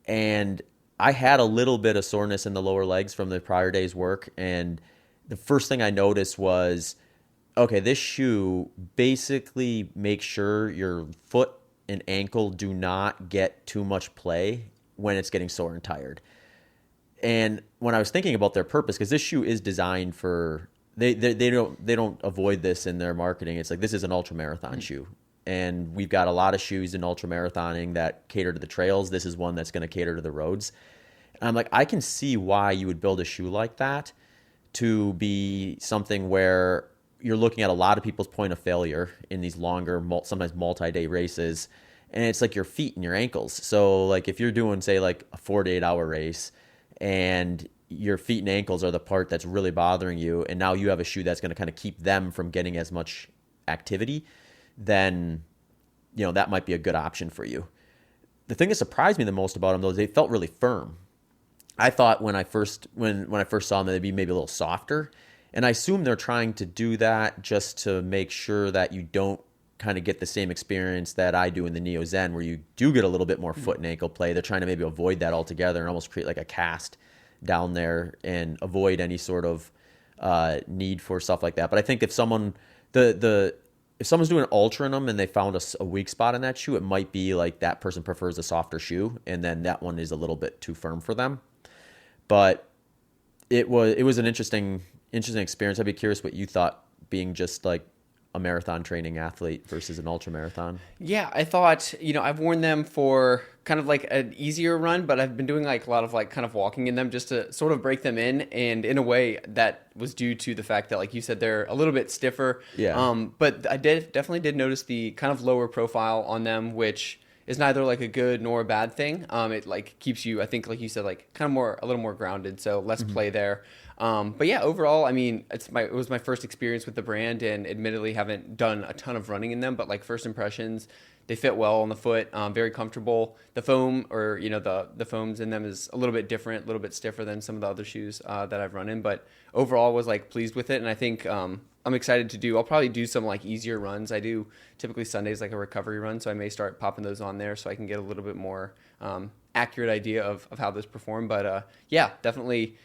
And I had a little bit of soreness in the lower legs from the prior day's work. And the first thing I noticed was, okay, this shoe basically makes sure your foot and ankle do not get too much play when it's getting sore and tired. And when I was thinking about their purpose, because this shoe is designed for they don't avoid this in their marketing. It's like this is an ultra marathon shoe, and we've got a lot of shoes in ultra marathoning that cater to the trails. This is one that's going to cater to the roads. And I'm like, I can see why you would build a shoe like that to be something where you're looking at a lot of people's point of failure in these longer, sometimes multi-day races, and it's like your feet and your ankles. So like if you're doing say like a 4 to 8 hour race, and your feet and ankles are the part that's really bothering you, and now you have a shoe that's going to kind of keep them from getting as much activity, then that might be a good option for you. The thing that surprised me the most about them though is they felt really firm. I thought when I first saw them they'd be maybe a little softer, and I assume they're trying to do that just to make sure that you don't kind of get the same experience that I do in the Neo Zen, where you do get a little bit more foot and ankle play. They're trying to maybe avoid that altogether and almost create like a cast down there and avoid any sort of need for stuff like that. But I think if someone's doing ultra in them and they found a weak spot in that shoe, it might be like that person prefers a softer shoe, and then that one is a little bit too firm for them. But it was an interesting experience. I'd be curious what you thought, being just like a marathon training athlete versus an ultra marathon. Yeah, I thought, I've worn them for kind of like an easier run, but I've been doing like a lot of like kind of walking in them just to sort of break them in. And in a way that was due to the fact that, like you said, they're a little bit stiffer. Yeah. But I definitely did notice the kind of lower profile on them, which is neither like a good nor a bad thing. It like keeps you, I think, like you said, like kind of a little more grounded. So less play there. But yeah, overall, I mean, it was my first experience with the brand, and admittedly haven't done a ton of running in them, but like first impressions, they fit well on the foot, very comfortable. The foam, or the foams in them is a little bit different, a little bit stiffer than some of the other shoes that I've run in, but overall was like pleased with it. And I think I'm excited I'll probably do some like easier runs. I do typically Sundays like a recovery run, so I may start popping those on there so I can get a little bit more accurate idea of how those perform. But yeah, definitely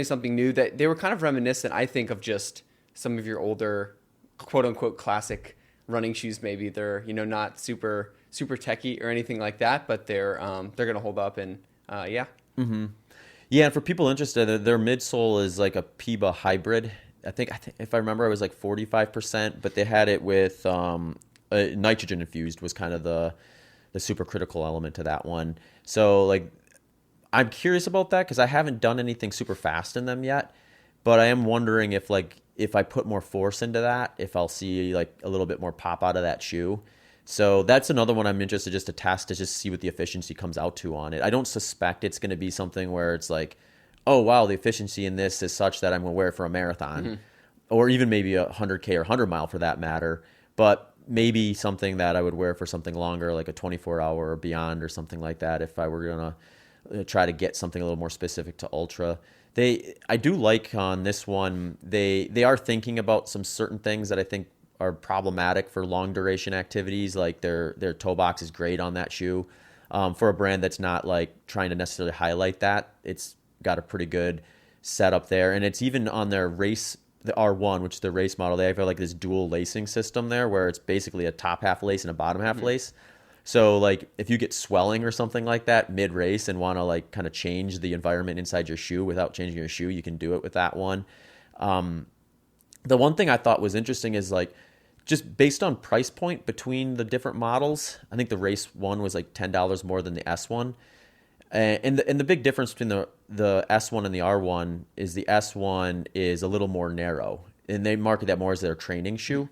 something new. That they were kind of reminiscent, I think, of just some of your older quote unquote classic running shoes. Maybe they're not super techy or anything like that, but they're gonna hold up. And yeah. Mm-hmm. Yeah, and for people interested, their midsole is like a PIBA hybrid. I think if I remember, it was like 45%, but they had it with nitrogen infused was kind of the the supercritical element to that one. So like I'm curious about that because I haven't done anything super fast in them yet, but I am wondering if like if I put more force into that, if I'll see like a little bit more pop out of that shoe. So that's another one I'm interested just to test to just see what the efficiency comes out to on it. I don't suspect it's going to be something where it's like, oh wow, the efficiency in this is such that I'm going to wear it for a marathon, or even maybe a 100K or 100 mile for that matter. But maybe something that I would wear for something longer, like a 24-hour or beyond or something like that, if I were going to try to get something a little more specific to ultra. I do like on this one, they are thinking about some certain things that I think are problematic for long duration activities. Like their toe box is great on that shoe. For a brand that's not like trying to necessarily highlight that, it's got a pretty good setup there. And it's even on their race, the R1, which is the race model, they have like this dual lacing system there where it's basically a top half lace and a bottom half lace. So like if you get swelling or something like that mid race and want to like kind of change the environment inside your shoe without changing your shoe, you can do it with that one. The one thing I thought was interesting is like just based on price point between the different models, I think the race one was like $10 more than the S1. And the big difference between the S1 and the R1 is the S1 is a little more narrow, and they market that more as their training shoe.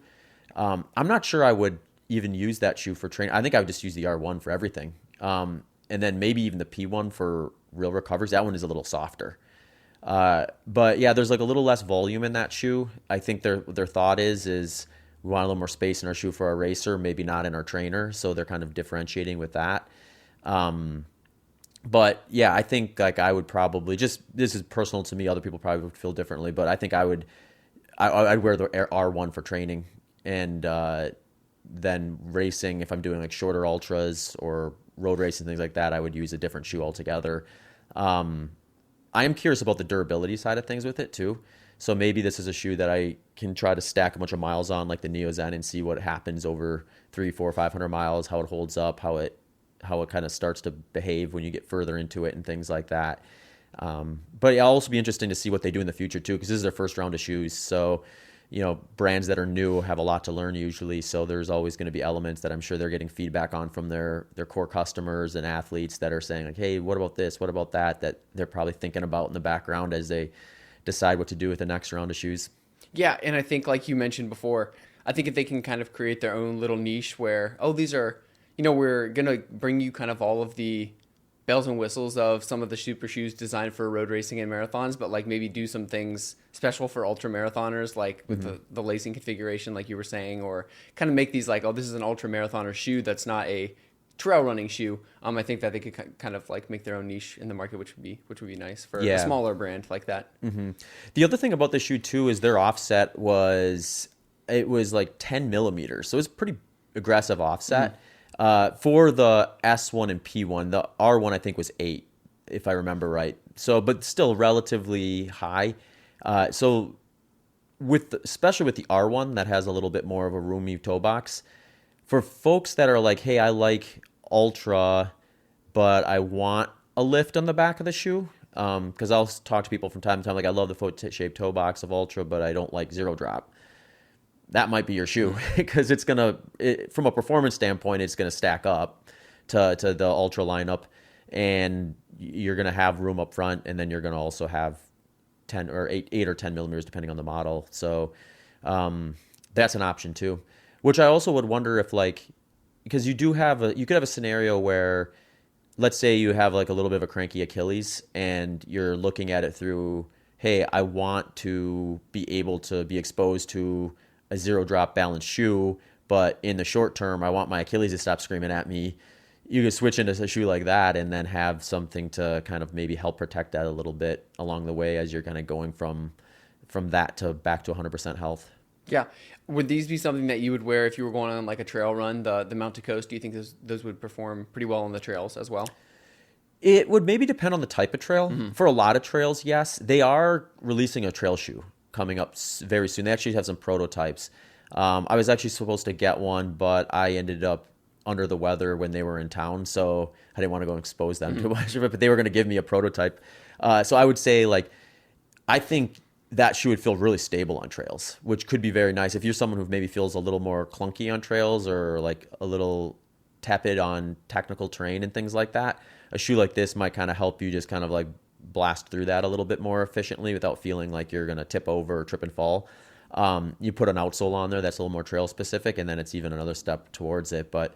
I'm not sure I would even use that shoe for training. I think I would just use the R1 for everything. And then maybe even the P1 for real recoveries. That one is a little softer. But yeah, there's like a little less volume in that shoe. I think their thought is we want a little more space in our shoe for our racer, maybe not in our trainer. So they're kind of differentiating with that. But yeah, I think like I would probably this is personal to me. Other people probably would feel differently, but I think I'd wear the R1 for training, and then racing, if I'm doing like shorter ultras or road racing, things like that, I would use a different shoe altogether. I am curious about the durability side of things with it too. So maybe this is a shoe that I can try to stack a bunch of miles on, like the Neo Zen, and see what happens over 300, 400, 500 miles, how it holds up, how it kind of starts to behave when you get further into it and things like that. But it'll also be interesting to see what they do in the future too, because this is their first round of shoes. So, you know, brands that are new have a lot to learn usually. So there's always going to be elements that I'm sure they're getting feedback on from their core customers and athletes that are saying like, hey, what about this? What about that they're probably thinking about in the background as they decide what to do with the next round of shoes. Yeah, and I think like you mentioned before, I think if they can kind of create their own little niche where, oh, these are, we're going to bring you kind of all of the bells and whistles of some of the super shoes designed for road racing and marathons, but like maybe do some things special for ultra marathoners, like with the lacing configuration, like you were saying, or kind of make these like, oh, this is an ultra marathoner shoe that's not a trail running shoe. I think that they could kind of like make their own niche in the market, which would be nice for a smaller brand like that. Mm-hmm. The other thing about the shoe too is their offset was like 10 millimeters, so it's pretty aggressive offset. For the S1 and P1, the R1 I think was 8, if I remember right. So, but still relatively high. So especially with the R1 that has a little bit more of a roomy toe box, for folks that are like, hey, I like Ultra, but I want a lift on the back of the shoe, because I'll talk to people from time to time, like I love the foot-shaped toe box of Ultra, but I don't like zero drop. That might be your shoe, because it's from a performance standpoint, it's gonna stack up to the Ultra lineup, and you're gonna have room up front, and then you're gonna also have 10 or 8 or 10 millimeters depending on the model. So that's an option too. Which I also would wonder if like, because you could have a scenario where, let's say you have like a little bit of a cranky Achilles and you're looking at it through, hey, I want to be able to be exposed to a zero drop balanced shoe, but in the short term, I want my Achilles to stop screaming at me. You can switch into a shoe like that and then have something to kind of maybe help protect that a little bit along the way as you're kind of going from that to back to 100% health. Yeah. Would these be something that you would wear if you were going on like a trail run, the Mount to Coast? Do you think those would perform pretty well on the trails as well? It would maybe depend on the type of trail. Mm-hmm. For a lot of trails, yes. They are releasing a trail shoe coming up very soon. They actually have some prototypes. I was actually supposed to get one, but I ended up under the weather when they were in town, so I didn't want to go and expose them too much of it, but they were going to give me a prototype. So I would say, like, I think that shoe would feel really stable on trails, which could be very nice. If you're someone who maybe feels a little more clunky on trails or like a little tepid on technical terrain and things like that, a shoe like this might kind of help you just kind of like blast through that a little bit more efficiently without feeling like you're going to tip over or trip and fall. You put an outsole on there that's a little more trail specific, and then it's even another step towards it. But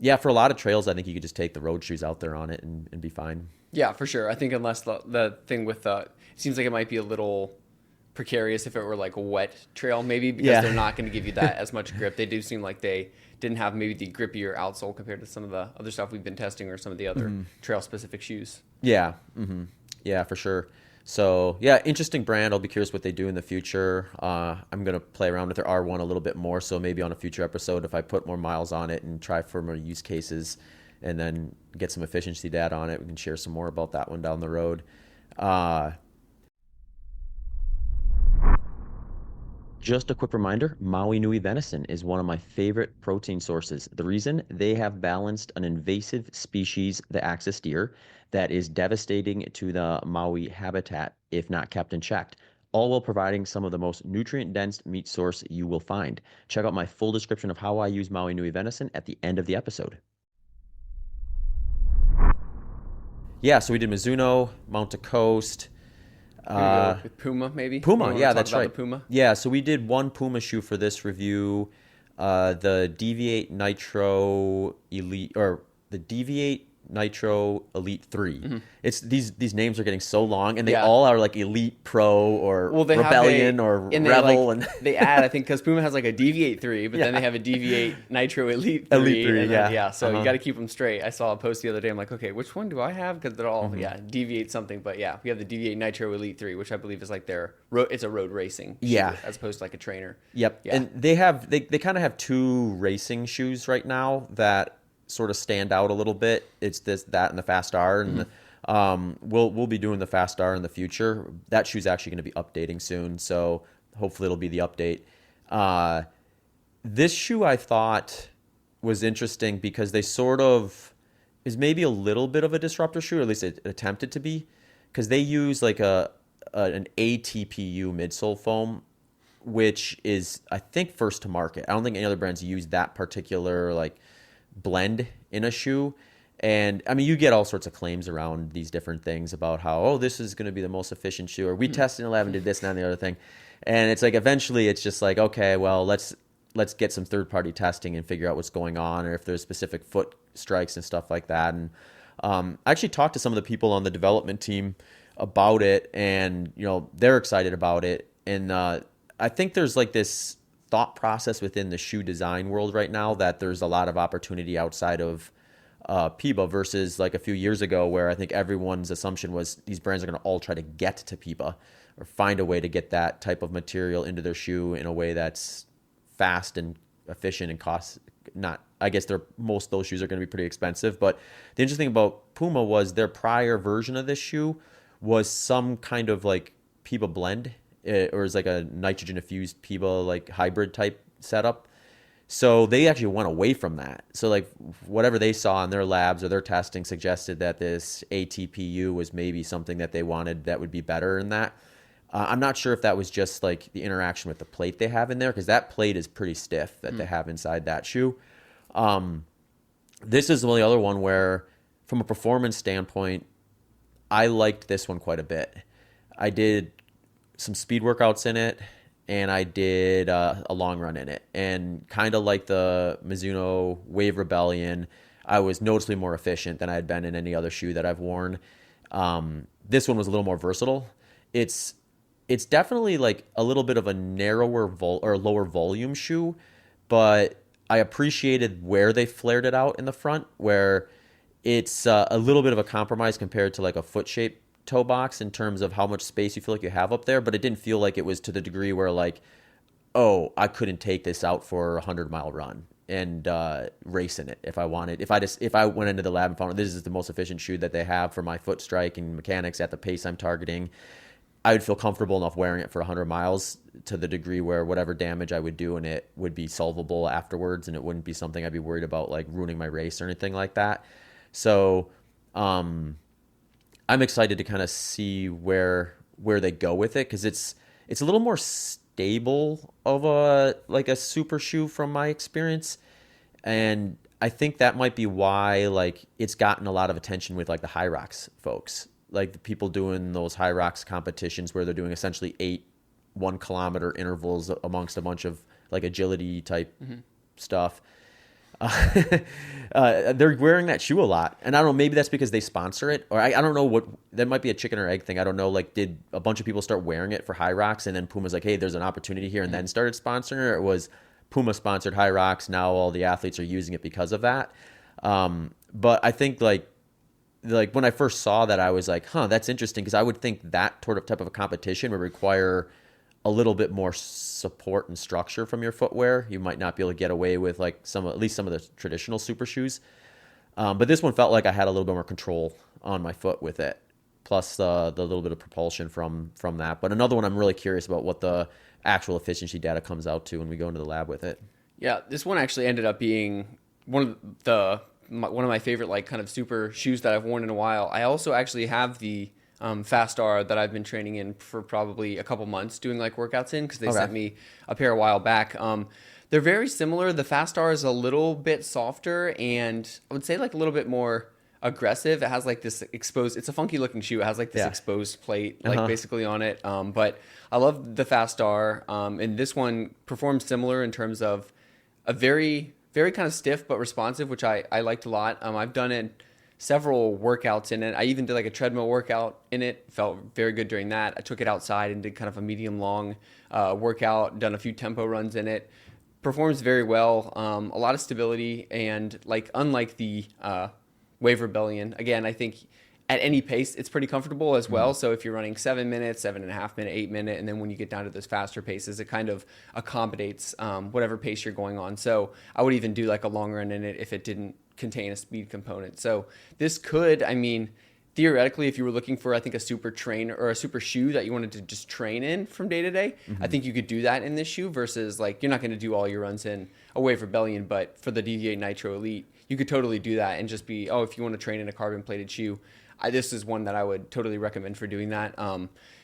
yeah, for a lot of trails, I think you could just take the road shoes out there on it and be fine. Yeah, for sure. I think unless the thing with it seems like it might be a little precarious if it were like a wet trail, maybe, because they're not going to give you that as much grip. They do seem like they didn't have maybe the grippier outsole compared to some of the other stuff we've been testing or some of the other trail specific shoes. Yeah. Yeah, for sure. So yeah, interesting brand. I'll be curious what they do in the future. I'm going to play around with their R1 a little bit more. So maybe on a future episode, if I put more miles on it and try for more use cases and then get some efficiency data on it, we can share some more about that one down the road. Just a quick reminder, Maui Nui venison is one of my favorite protein sources. The reason, they have balanced an invasive species, the axis deer, that is devastating to the Maui habitat if not kept in check, all while providing some of the most nutrient-dense meat source you will find. Check out my full description of how I use Maui Nui venison at the end of the episode. Yeah, so we did Mizuno, Mount to Coast. With Puma, maybe? Puma, yeah, that's right. Puma? Yeah, so we did one Puma shoe for this review, the Deviate Nitro Elite, or the Deviate Nitro Elite 3. It's these names are getting so long, and they all are like Elite Pro or Rebellion or Rebel, and they add, I think, because Puma has like a Deviate 3, but then they have a Deviate Nitro Elite 3. Elite 3, and then, so you got to keep them straight. I saw a post the other day. I'm like, okay, which one do I have? Because they're all Deviate something, but yeah, we have the Deviate Nitro Elite 3, which I believe is like their it's a road racing shoe, as opposed to like a trainer. Yep. Yeah. And they kind of have two racing shoes right now that sort of stand out a little bit. It's that and the Fast R, and we'll be doing the Fast R in the future. That shoe's actually going to be updating soon, so hopefully it'll be the update. This shoe I thought was interesting because they sort of is maybe a little bit of a disruptor shoe, or at least it attempted to be, because they use like an ATPU midsole foam, which is, I think, first to market. I don't think any other brands use that particular like blend in a shoe. And I mean, you get all sorts of claims around these different things about how, this is going to be the most efficient shoe, or we tested in 11, did this and that and the other thing. And it's like, eventually it's just like, okay, well, let's get some third-party testing and figure out what's going on, or if there's specific foot strikes and stuff like that. And I actually talked to some of the people on the development team about it, and they're excited about it. And I think there's like this thought process within the shoe design world right now that there's a lot of opportunity outside of PIBA versus like a few years ago, where I think everyone's assumption was these brands are going to all try to get to PIBA or find a way to get that type of material into their shoe in a way that's fast and efficient and cost not. I guess most of those shoes are going to be pretty expensive. But the interesting thing about Puma was their prior version of this shoe was some kind of like PIBA blend, or is like a nitrogen infused PIBA like hybrid type setup. So they actually went away from that. So like whatever they saw in their labs or their testing suggested that this ATPU was maybe something that they wanted that would be better in that. I'm not sure if that was just like the interaction with the plate they have in there, because that plate is pretty stiff that they have inside that shoe. This is the only other one where, from a performance standpoint, I liked this one quite a bit. I did some speed workouts in it, and I did a long run in it. And kind of like the Mizuno Wave Rebellion, I was noticeably more efficient than I had been in any other shoe that I've worn. This one was a little more versatile. It's definitely like a little bit of a narrower or lower volume shoe, but I appreciated where they flared it out in the front, where it's a little bit of a compromise compared to like a foot shape toe box in terms of how much space you feel like you have up there, but it didn't feel like it was to the degree where like, I couldn't take this out for a 100-mile run and race in it if I wanted. If I went into the lab and found this is the most efficient shoe that they have for my foot strike and mechanics at the pace I'm targeting, I would feel comfortable enough wearing it for 100 miles to the degree where whatever damage I would do in it would be solvable afterwards, and it wouldn't be something I'd be worried about like ruining my race or anything like that. So I'm excited to kind of see where they go with it, because it's a little more stable of a super shoe from my experience. And I think that might be why like it's gotten a lot of attention with like the high rocks folks, like the people doing those high rocks competitions where they're doing essentially 8 1 kilometer intervals amongst a bunch of like agility type stuff. They're wearing that shoe a lot, and I don't know, maybe that's because they sponsor it, or I don't know what, that might be a chicken or egg thing. I don't know, like did a bunch of people start wearing it for high rocks and then Puma's like, hey, there's an opportunity here, and then started sponsoring it, or it was Puma sponsored high rocks, now all the athletes are using it because of that. But I think like when I first saw that, I was like, huh, that's interesting, because I would think that sort of type of a competition would require a little bit more support and structure from your footwear. You might not be able to get away with like at least some of the traditional super shoes. But this one felt like I had a little bit more control on my foot with it, plus the little bit of propulsion from that. But another one I'm really curious about what the actual efficiency data comes out to when we go into the lab with it. Yeah, this one actually ended up being one of my favorite like kind of super shoes that I've worn in a while. I also actually have the Fast R that I've been training in for probably a couple months, doing like workouts in, because they sent me a pair a while back. They're very similar. The Fast R is a little bit softer and I would say like a little bit more aggressive. It has like this exposed, it's a funky looking shoe. It has like this exposed plate like basically on it. But I love the Fast R. And this one performs similar in terms of a very, very kind of stiff but responsive, which I liked a lot. I've done it several workouts in it. I even did like a treadmill workout in it. Felt very good during that. I took it outside and did kind of a medium long workout, done a few tempo runs in it. Performs very well. A lot of stability, and like unlike the Wave Rebellion, again, I think at any pace it's pretty comfortable as well. So if you're running 7 minutes, 7.5 minute, 8 minute, and then when you get down to those faster paces, it kind of accommodates whatever pace you're going on. So I would even do like a long run in it if it didn't contain a speed component. So this could, I mean, theoretically, if you were looking for, I think, a super trainer or a super shoe that you wanted to just train in from day to day, I think you could do that in this shoe, versus like you're not going to do all your runs in a Wave Rebellion, but for the Deviate Nitro Elite, you could totally do that and just be, oh, if you want to train in a carbon plated shoe, this is one that I would totally recommend for doing that.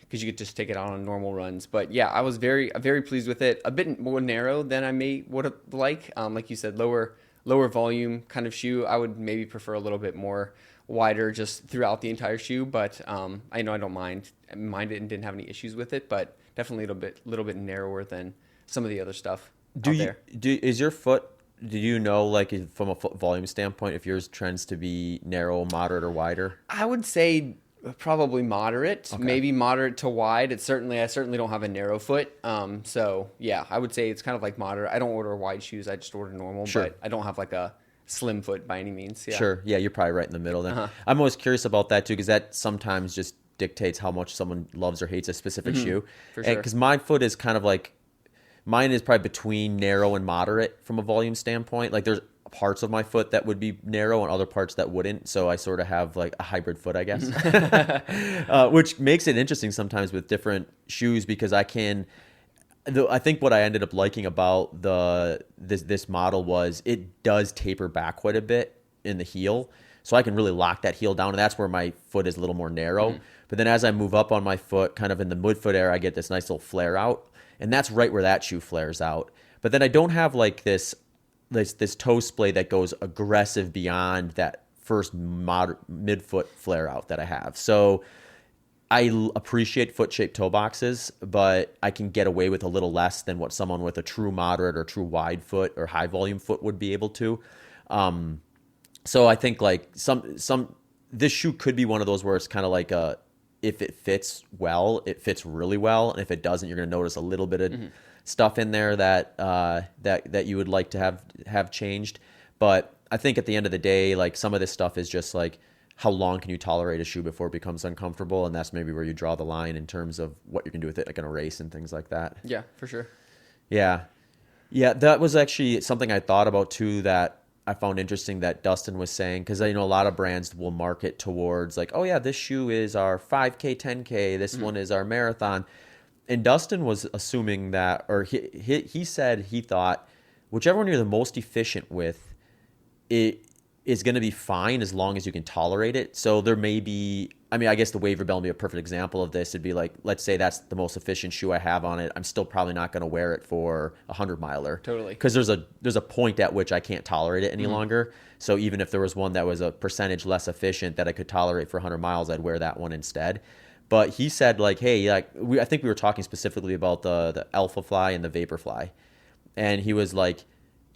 Because you could just take it out on normal runs. But yeah, I was very pleased with it. A bit more narrow than I would have liked. Like you said, lower volume kind of shoe. I would maybe prefer a little bit more wider just throughout the entire shoe. But I know I don't mind it and didn't have any issues with it. But definitely a little bit narrower than some of the other stuff out there. Is your foot? Do you know, like, from a foot volume standpoint, if yours trends to be narrow, moderate, or wider? I would say probably moderate, maybe moderate to wide. I certainly don't have a narrow foot. So yeah, I would say it's kind of like moderate. I don't order wide shoes. I just order normal, but I don't have like a slim foot by any means. Yeah. Sure. Yeah, you're probably right in the middle then. I'm always curious about that too, because that sometimes just dictates how much someone loves or hates a specific shoe. For sure. Because my foot is kind of like, mine is probably between narrow and moderate from a volume standpoint. Like there's parts of my foot that would be narrow and other parts that wouldn't. So I sort of have like a hybrid foot, I guess, which makes it interesting sometimes with different shoes, because I think what I ended up liking about this model was it does taper back quite a bit in the heel. So I can really lock that heel down, and that's where my foot is a little more narrow. But then as I move up on my foot, kind of in the midfoot area, I get this nice little flare out. And that's right where that shoe flares out. But then I don't have like this toe splay that goes aggressive beyond that first midfoot flare out that I have. So I appreciate foot-shaped toe boxes, but I can get away with a little less than what someone with a true moderate or true wide foot or high volume foot would be able to. So I think like this shoe could be one of those where it's kind of like if it fits well, it fits really well, and if it doesn't, you're going to notice a little bit of stuff in there that you would like to have changed. But I think at the end of the day, like some of this stuff is just like, how long can you tolerate a shoe before it becomes uncomfortable, and that's maybe where you draw the line in terms of what you can do with it, like in a race and things like that. Yeah, for sure. Yeah, that was actually something I thought about too, that I found interesting that Dustin was saying, because a lot of brands will market towards like, oh yeah, this shoe is our 5K, 10K, this one is our marathon. And Dustin was assuming that, or he said he thought whichever one you're the most efficient with, is going to be fine as long as you can tolerate it. So there may be, I mean, I guess the Wave Rebel would be a perfect example of this. It'd be like, let's say that's the most efficient shoe I have on it. I'm still probably not going to wear it for a 100-miler. Totally. Because there's a point at which I can't tolerate it any longer. So even if there was one that was a percentage less efficient that I could tolerate for 100 miles, I'd wear that one instead. But he said, like, hey, like I think we were talking specifically about the Alpha Fly and the Vaporfly. And he was like,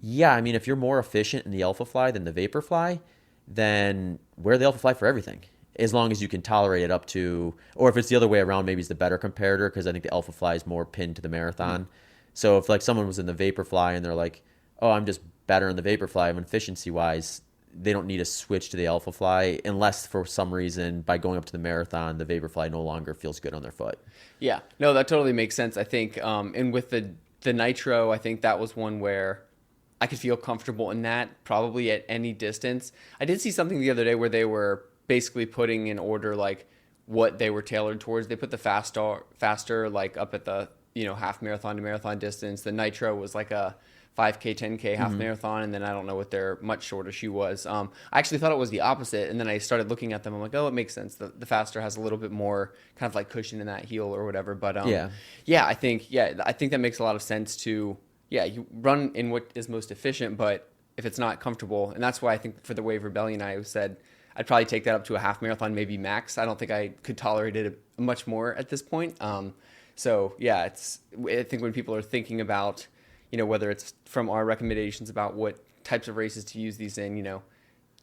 yeah, I mean, if you're more efficient in the Alpha Fly than the Vaporfly, then wear the Alpha Fly for everything, as long as you can tolerate it up to, or if it's the other way around, maybe it's the better comparator, because I think the Alpha Fly is more pinned to the marathon. So if like someone was in the Vaporfly and they're like, oh, I'm just better in the Vaporfly, efficiency-wise, they don't need to switch to the Alpha Fly unless for some reason by going up to the marathon, the Vaporfly no longer feels good on their foot. Yeah, no, that totally makes sense. I think, and with the Nitro, I think that was one where I could feel comfortable in that probably at any distance. I did see something the other day where they were basically putting in order like what they were tailored towards. They put the faster like up at the half marathon to marathon distance. The Nitro was like a 5K, 10K half marathon, and then I don't know what their much shorter shoe was. I actually thought it was the opposite, and then I started looking at them. I'm like, oh, it makes sense. The faster has a little bit more kind of like cushion in that heel or whatever. But I think that makes a lot of sense to. Yeah, you run in what is most efficient, but if it's not comfortable, and that's why I think for the Wave Rebellion, I said I'd probably take that up to a half marathon, maybe max. I don't think I could tolerate it much more at this point. So yeah, I think when people are thinking about, whether it's from our recommendations about what types of races to use these in,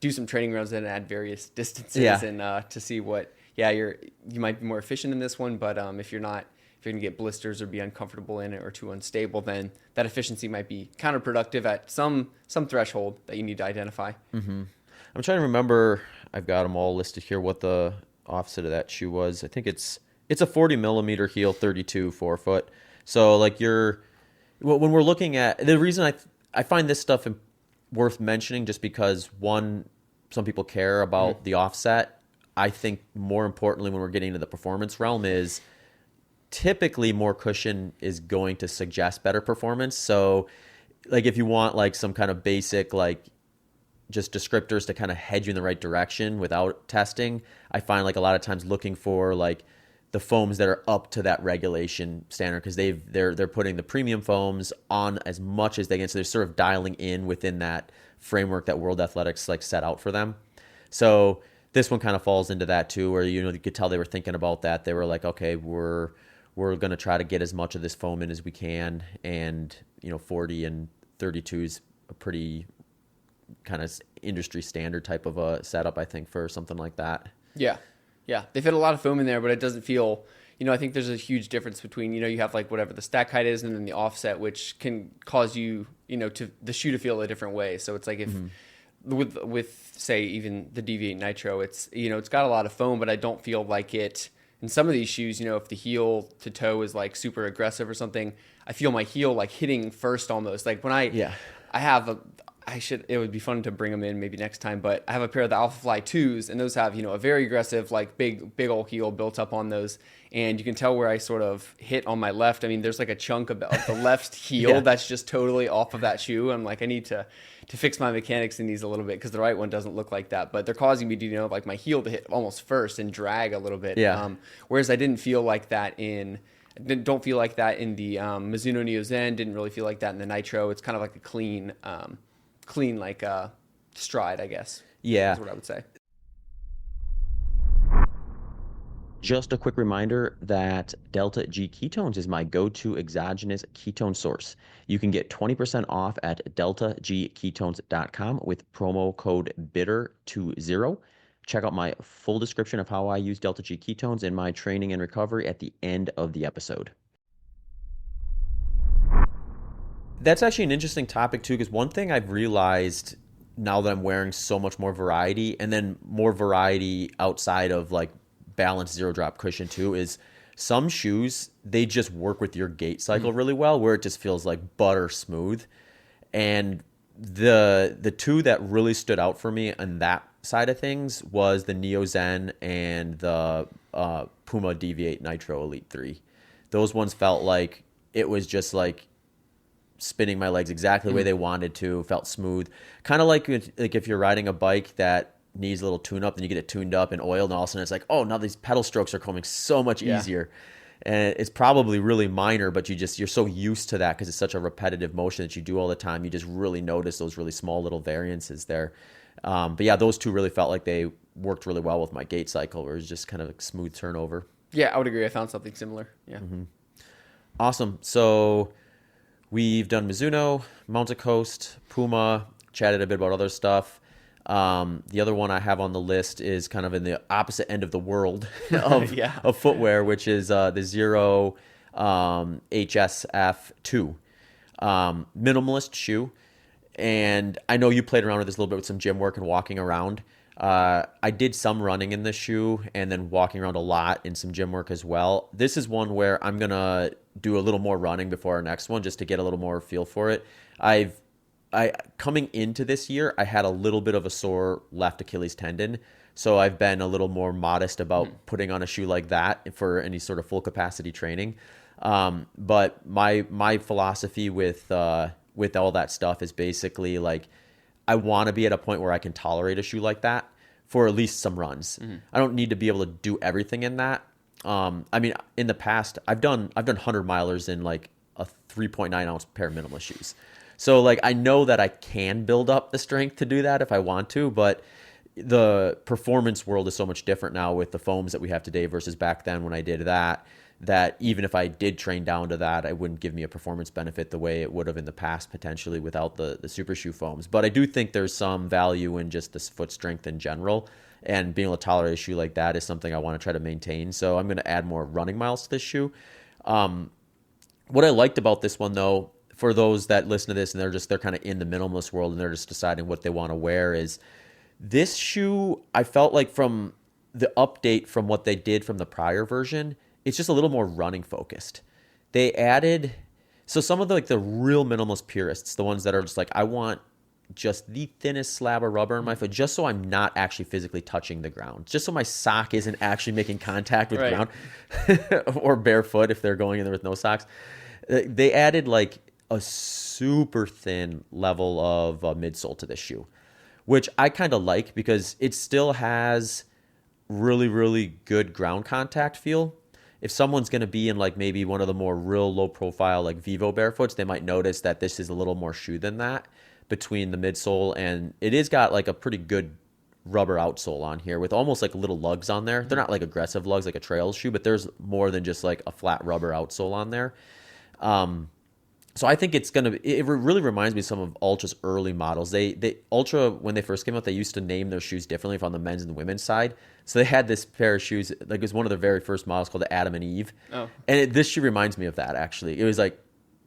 do some training runs and add various distances and to see what, you might be more efficient in this one, but if you're not. If you're going to get blisters or be uncomfortable in it or too unstable, then that efficiency might be counterproductive at some threshold that you need to identify. Mm-hmm. I'm trying to remember. I've got them all listed here. What the opposite of that shoe was? I think it's a 40 millimeter heel, 32 forefoot. So like when we're looking at the reason I find this stuff worth mentioning, just because one, some people care about the offset. I think more importantly, when we're getting into the performance realm, is typically more cushion is going to suggest better performance. So like if you want like some kind of basic like just descriptors to kind of head you in the right direction without testing, I find like a lot of times looking for like the foams that are up to that regulation standard, because they're putting the premium foams on as much as they can. So they're sort of dialing in within that framework that World Athletics like set out for them. So this one kind of falls into that too, where you could tell they were thinking about that. They were like, okay, we're going to try to get as much of this foam in as we can. And, 40 and 32 is a pretty kind of industry standard type of a setup, I think, for something like that. Yeah. Yeah. They fit a lot of foam in there, but it doesn't feel, I think there's a huge difference between, you have like whatever the stack height is and then the offset, which can cause you, to the shoe to feel a different way. So it's like if with say even the Deviate Nitro, it's, it's got a lot of foam, but I don't feel like it. In some of these shoes, if the heel to toe is like super aggressive or something, I feel my heel like hitting first almost. Like when it would be fun to bring them in maybe next time, but I have a pair of the Alpha Fly 2s, and those have, a very aggressive, like big old heel built up on those. And you can tell where I sort of hit on my left. I mean, there's like a chunk of the left heel that's just totally off of that shoe. I'm like, I need to fix my mechanics in these a little bit, because the right one doesn't look like that. But they're causing me to, like my heel to hit almost first and drag a little bit. Yeah. Whereas I didn't feel like that don't feel like that in the Mizuno Neo Zen. Didn't really feel like that in the Nitro. It's kind of like a clean like stride, I guess. Yeah. That's what I would say. Just a quick reminder that Delta G Ketones is my go-to exogenous ketone source. You can get 20% off at deltagketones.com with promo code BITTER20. Check out my full description of how I use Delta G Ketones in my training and recovery at the end of the episode. That's actually an interesting topic too, because one thing I've realized now that I'm wearing so much more variety, and then more variety outside of like balanced zero drop cushion too, is some shoes, they just work with your gait cycle really well, where it just feels like butter smooth. And the two that really stood out for me on that side of things was the Neo Zen and the Puma Deviate Nitro Elite 3. Those ones felt like it was just like spinning my legs exactly the way they wanted to, felt smooth. Kind of like if you're riding a bike that needs a little tune up, then you get it tuned up and oiled, and all of a sudden it's like, oh, now these pedal strokes are coming so much easier. And it's probably really minor, but you're so used to that because it's such a repetitive motion that you do all the time. You just really notice those really small little variances there. But yeah, those two really felt like they worked really well with my gait cycle, where it was just kind of a smooth turnover. Yeah, I would agree. I found something similar. Yeah. Awesome. So we've done Mizuno, Mountain Coast, Puma, chatted a bit about other stuff. The other one I have on the list is kind of in the opposite end of the world of footwear, which is the Xero HFS II minimalist shoe. And I know you played around with this a little bit with some gym work and walking around. I did some running in this shoe and then walking around a lot in some gym work as well. This is one where I'm going to do a little more running before our next one just to get a little more feel for it. Coming into this year, I had a little bit of a sore left Achilles tendon. So I've been a little more modest about putting on a shoe like that for any sort of full capacity training. But my philosophy with all that stuff is basically like, I want to be at a point where I can tolerate a shoe like that for at least some runs. I don't need to be able to do everything in that. I mean, in the past, I've done 100 milers in like a 3.9 ounce pair of minimalist shoes. So like, I know that I can build up the strength to do that if I want to, but the performance world is so much different now with the foams that we have today versus back then when I did that even if I did train down to that, it wouldn't give me a performance benefit the way it would have in the past potentially without the super shoe foams. But I do think there's some value in just this foot strength in general, and being able to tolerate a shoe like that is something I want to try to maintain. So I'm going to add more running miles to this shoe. What I liked about this one though, for those that listen to this and they're kind of in the minimalist world and they're just deciding what they want to wear, is this shoe, I felt like from the update from what they did from the prior version, it's just a little more running focused. They added, so some of the real minimalist purists, the ones that are just like, I want just the thinnest slab of rubber in my foot, just so I'm not actually physically touching the ground, just so my sock isn't actually making contact with the ground, or barefoot if they're going in there with no socks. They added like a super thin level of midsole to this shoe, which I kind of like because it still has really, really good ground contact feel. If someone's going to be in like maybe one of the more real low profile like Vivo barefoots, they might notice that this is a little more shoe than that between the midsole, and it is got like a pretty good rubber outsole on here with almost like little lugs on there. They're not like aggressive lugs like a trail shoe, but there's more than just like a flat rubber outsole on there. So I think it really reminds me of some of Altra's early models. Ultra, when they first came out, they used to name their shoes differently on the men's and the women's side. So they had this pair of shoes, like it was one of their very first models called the Adam and Eve. Oh. And this shoe reminds me of that, actually. It was like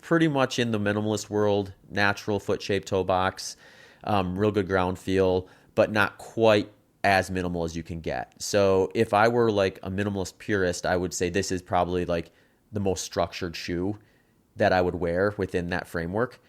pretty much in the minimalist world, natural foot shape toe box, real good ground feel, but not quite as minimal as you can get. So if I were like a minimalist purist, I would say this is probably like the most structured shoe that I would wear within that framework,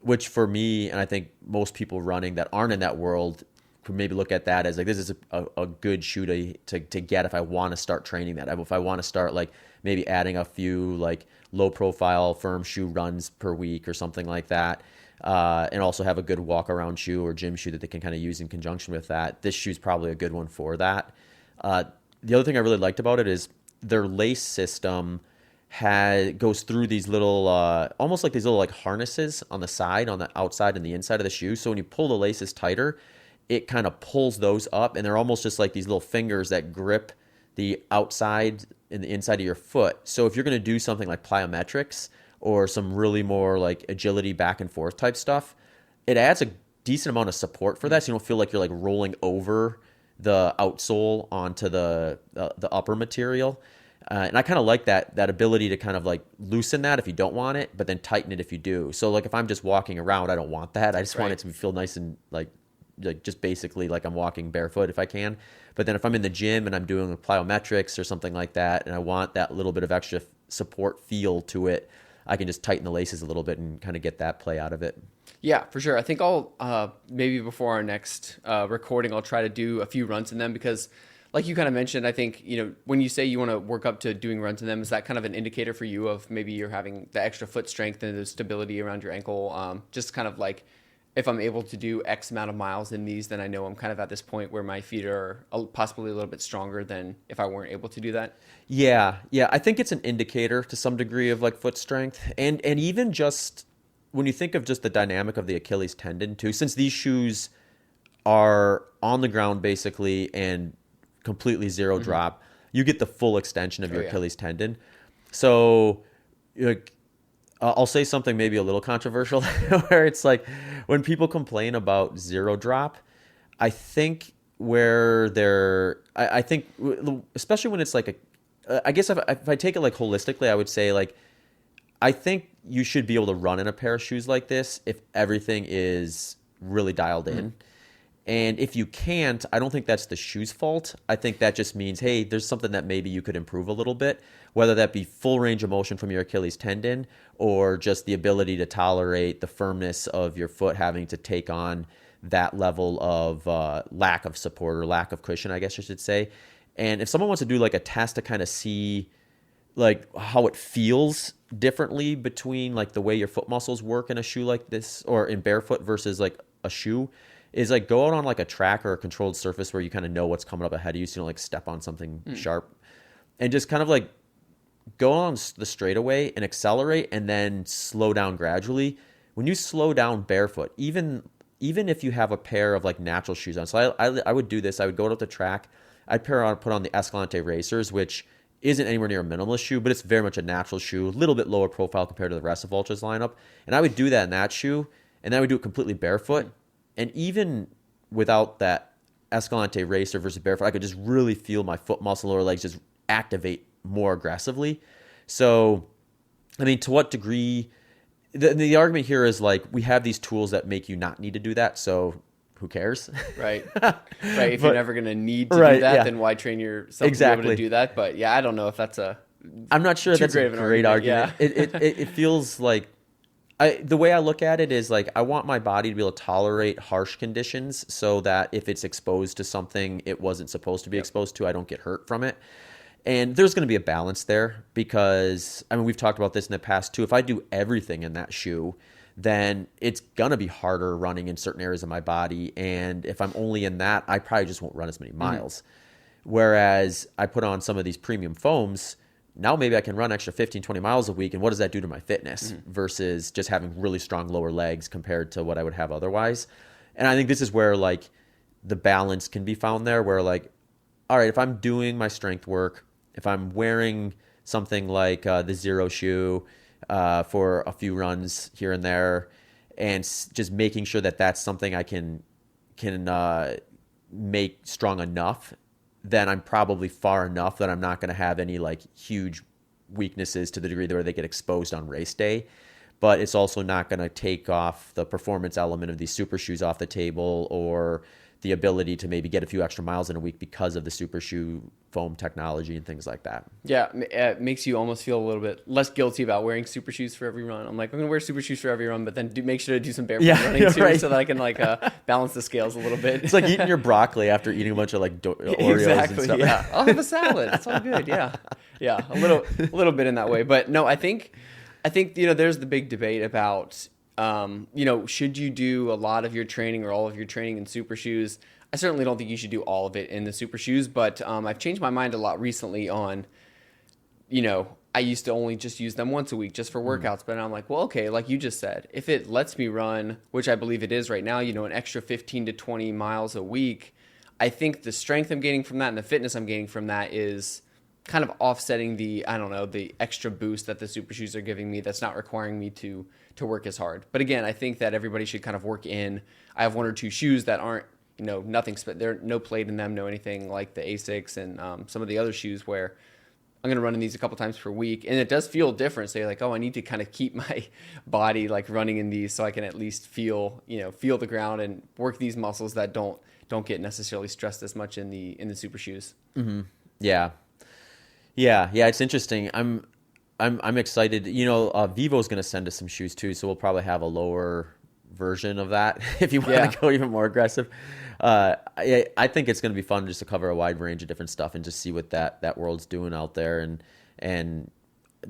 which for me, and I think most people running that aren't in that world could maybe look at that as like, this is a good shoe to get if I want to start training that. If I want to start like maybe adding a few like low profile firm shoe runs per week or something like that, and also have a good walk around shoe or gym shoe that they can kind of use in conjunction with that. This shoe is probably a good one for that. The other thing I really liked about it is their lace system goes through these little almost like these little like harnesses on the side, on the outside and the inside of the shoe. So when you pull the laces tighter, it kind of pulls those up, and they're almost just like these little fingers that grip the outside and the inside of your foot. So if you're going to do something like plyometrics or some really more like agility back and forth type stuff, it adds a decent amount of support for that, so you don't feel like you're like rolling over the outsole onto the upper material. And I kind of like that ability to kind of like loosen that if you don't want it, but then tighten it if you do. So like if I'm just walking around, I don't want that. I just want it to feel nice and like just basically like I'm walking barefoot if I can. But then if I'm in the gym and I'm doing plyometrics or something like that, and I want that little bit of extra support feel to it, I can just tighten the laces a little bit and kind of get that play out of it. Yeah, for sure. I think I'll maybe before our next recording, I'll try to do a few runs in them because like you kind of mentioned, I think, when you say you want to work up to doing runs in them, is that kind of an indicator for you of maybe you're having the extra foot strength and the stability around your ankle? Just kind of like, if I'm able to do X amount of miles in these, then I know I'm kind of at this point where my feet are possibly a little bit stronger than if I weren't able to do that. Yeah, yeah. I think it's an indicator to some degree of like foot strength, and even just when you think of just the dynamic of the Achilles tendon too, since these shoes are on the ground basically and completely zero drop, you get the full extension of your Achilles tendon. So, like, I'll say something maybe a little controversial, where it's like when people complain about zero drop, I think I think especially when it's like I guess if I take it like holistically, I would say like I think you should be able to run in a pair of shoes like this if everything is really dialed in. And if you can't, I don't think that's the shoe's fault. I think that just means, hey, there's something that maybe you could improve a little bit, whether that be full range of motion from your Achilles tendon or just the ability to tolerate the firmness of your foot having to take on that level of lack of support or lack of cushion, I guess I should say. And if someone wants to do like a test to kind of see like how it feels differently between like the way your foot muscles work in a shoe like this or in barefoot versus like a shoe, is like go out on like a track or a controlled surface where you kind of know what's coming up ahead of you, so you don't like step on something sharp, and just kind of like go on the straightaway and accelerate and then slow down gradually. When you slow down barefoot, even if you have a pair of like natural shoes on, so I would do this. I would go out the track. I'd put on the Escalante Racers, which isn't anywhere near a minimalist shoe, but it's very much a natural shoe, a little bit lower profile compared to the rest of Ultra's lineup. And I would do that in that shoe, and then I would do it completely barefoot. And even without that Escalante Racer versus barefoot, I could just really feel my foot muscle or legs just activate more aggressively. So, I mean, to what degree? The argument here is like we have these tools that make you not need to do that. So who cares? Right. Right. If you're never going to need to do that, then why train yourself to be able to do that? But yeah, I don't know if that's I'm not sure that's a great argument. Yeah. It feels like the way I look at it is like I want my body to be able to tolerate harsh conditions so that if it's exposed to something it wasn't supposed to be exposed to, I don't get hurt from it. And there's going to be a balance there because, I mean, we've talked about this in the past too. If I do everything in that shoe, then it's going to be harder running in certain areas of my body. And if I'm only in that, I probably just won't run as many miles. Whereas I put on some of these premium foams, now maybe I can run extra 15, 20 miles a week. And what does that do to my fitness versus just having really strong lower legs compared to what I would have otherwise? And I think this is where like the balance can be found there, where like, all right, if I'm doing my strength work, if I'm wearing something like the Xero shoe for a few runs here and there, and just making sure that that's something I can make strong enough, then I'm probably far enough that I'm not going to have any like huge weaknesses to the degree where they get exposed on race day. But it's also not going to take off the performance element of these super shoes off the table, or the ability to maybe get a few extra miles in a week because of the super shoe foam technology and things like that. Yeah, it makes you almost feel a little bit less guilty about wearing super shoes for every run. I'm like, I'm going to wear super shoes for every run, but then make sure to do some barefoot running too, so that I can like balance the scales a little bit. It's like eating your broccoli after eating a bunch of like Oreos and stuff. Yeah, I'll have a salad. It's all good. Yeah, a little bit in that way. But no, I think there's the big debate about should you do a lot of your training or all of your training in super shoes? I certainly don't think you should do all of it in the super shoes, but I've changed my mind a lot recently on, I used to only just use them once a week just for workouts, but I'm like, well, okay, like you just said, if it lets me run, which I believe it is right now, an extra 15 to 20 miles a week, I think the strength I'm gaining from that and the fitness I'm gaining from that is kind of offsetting the extra boost that the super shoes are giving me that's not requiring me to work as hard. But again, I think that everybody should kind of work in. I have one or two shoes that aren't, nothing, there no plate in them, no anything like the Asics and some of the other shoes where I'm going to run in these a couple times per week. And it does feel different. So you're like, oh, I need to kind of keep my body like running in these so I can at least feel the ground and work these muscles that don't get necessarily stressed as much in the super shoes. Mm-hmm. Yeah. It's interesting. I'm excited. Vivo's going to send us some shoes too, so we'll probably have a lower version of that if you want Yeah. to go even more aggressive. I think it's going to be fun just to cover a wide range of different stuff and just see what that world's doing out there, and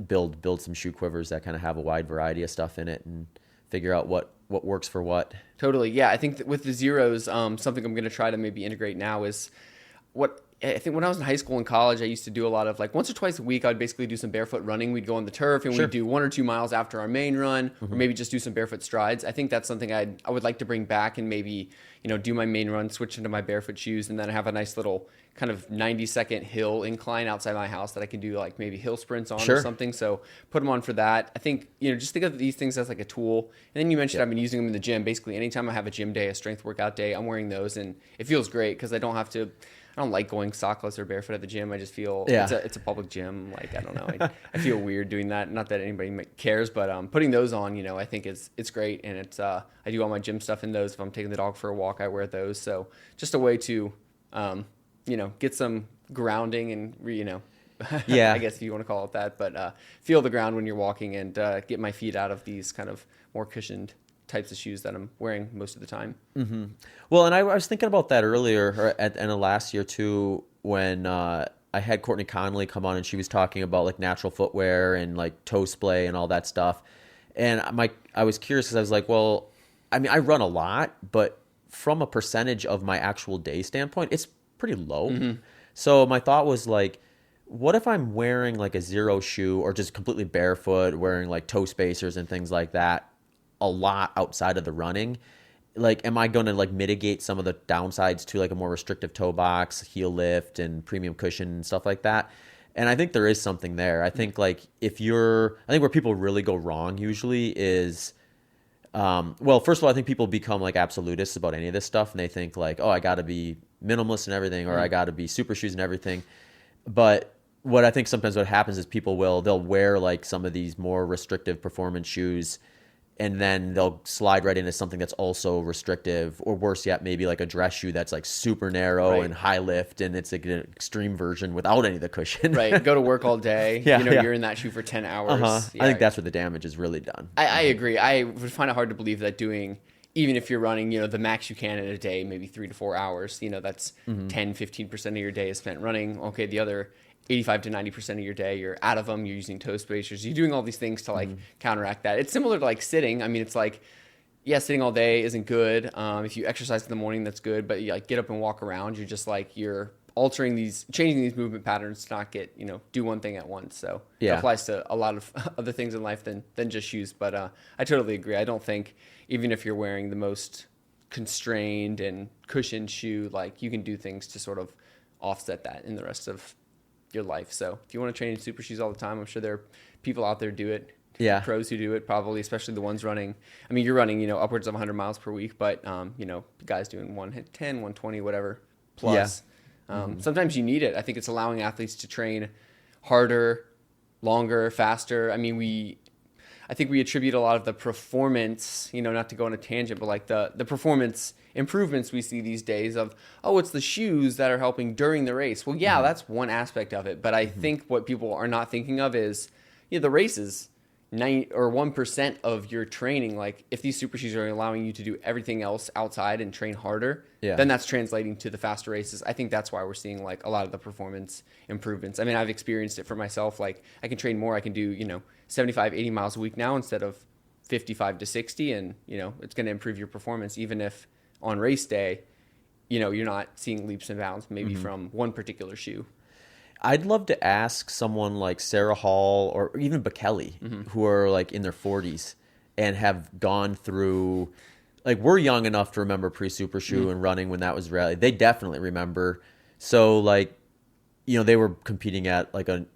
build some shoe quivers that kind of have a wide variety of stuff in it, and figure out what works for what. Totally. Yeah. I think that with the Zeros, something I'm going to try to maybe integrate now is what I think when I was in high school and college, I used to do a lot of like once or twice a week, I'd basically do some barefoot running. We'd go on the turf and Sure. we'd do 1 or 2 miles after our main run, or maybe just do some barefoot strides. I think that's something I would like to bring back and maybe, do my main run, switch into my barefoot shoes, and then have a nice little kind of 90-second hill incline outside my house that I can do like maybe hill sprints on Sure. or something. So put them on for that. I think, just think of these things as like a tool. And then you mentioned I've been using them in the gym. Basically, anytime I have a gym day, a strength workout day, I'm wearing those, and it feels great because I don't like going sockless or barefoot at the gym. I just feel it's a public gym. Like, I don't know. I feel weird doing that. Not that anybody cares, but putting those on, I think it's great. And it's I do all my gym stuff in those. If I'm taking the dog for a walk, I wear those. So just a way to, get some grounding and, Yeah. I guess if you want to call it that, but feel the ground when you're walking and get my feet out of these kind of more cushioned types of shoes that I'm wearing most of the time. Mm-hmm. Well, and I was thinking about that earlier at the end of last year too, when I had Courtney Conley come on and she was talking about like natural footwear and like toe splay and all that stuff. And I was curious because I was like, well, I mean, I run a lot, but from a percentage of my actual day standpoint, it's pretty low. Mm-hmm. So my thought was like, what if I'm wearing like a Xero shoe or just completely barefoot, wearing like toe spacers and things like that a lot outside of the running? Like, am I going to like mitigate some of the downsides to like a more restrictive toe box, heel lift, and premium cushion and stuff like that? And I think there is something there. I think like I think where people really go wrong usually is, well, first of all, I think people become like absolutists about any of this stuff, and they think like, oh, I got to be minimalist and everything, or I got to be super shoes and everything. But what I think sometimes what happens is they'll wear like some of these more restrictive performance shoes, and then they'll slide right into something that's also restrictive, or worse yet, maybe like a dress shoe that's like super narrow and high lift, and it's like an extreme version without any of the cushion. Right. Go to work all day. You're in that shoe for 10 hours. Uh-huh. Yeah. I think that's where the damage is really done. I agree. I would find it hard to believe that even if you're running, the max you can in a day, maybe 3 to 4 hours, that's 10-15% of your day is spent running. Okay, the other 85 to 90% of your day, you're out of them, you're using toe spacers, you're doing all these things to like counteract that. It's similar to like sitting. I mean, it's like, yeah, sitting all day isn't good. If you exercise in the morning, that's good, but you like get up and walk around, you're just like, you're changing these movement patterns to not get, do one thing at once. So it applies to a lot of other things in life than just shoes. But I totally agree. I don't think even if you're wearing the most constrained and cushioned shoe, like you can do things to sort of offset that in the rest of your life. So if you want to train in super shoes all the time, I'm sure there are people out there who do it. Yeah. Pros who do it, probably, especially the ones running. I mean, you're running, upwards of 100 miles per week, but, guys doing 110, 120, whatever plus. Yeah. Sometimes you need it. I think it's allowing athletes to train harder, longer, faster. I mean, I think we attribute a lot of the performance, not to go on a tangent, but like the performance improvements we see these days of, oh, it's the shoes that are helping during the race. Well, yeah, that's one aspect of it. But I think what people are not thinking of is, the races, 9 or 1% of your training. Like if these super shoes are allowing you to do everything else outside and train harder, then that's translating to the faster races. I think that's why we're seeing like a lot of the performance improvements. I mean, I've experienced it for myself. Like I can train more. I can do, 75, 80 miles a week now instead of 55 to 60. And, it's going to improve your performance, even if on race day, you're not seeing leaps and bounds maybe from one particular shoe. I'd love to ask someone like Sarah Hall or even Bekele, who are like in their 40s and have gone through, like we're young enough to remember pre-super shoe and running when that was rally. They definitely remember. So like, they were competing at like an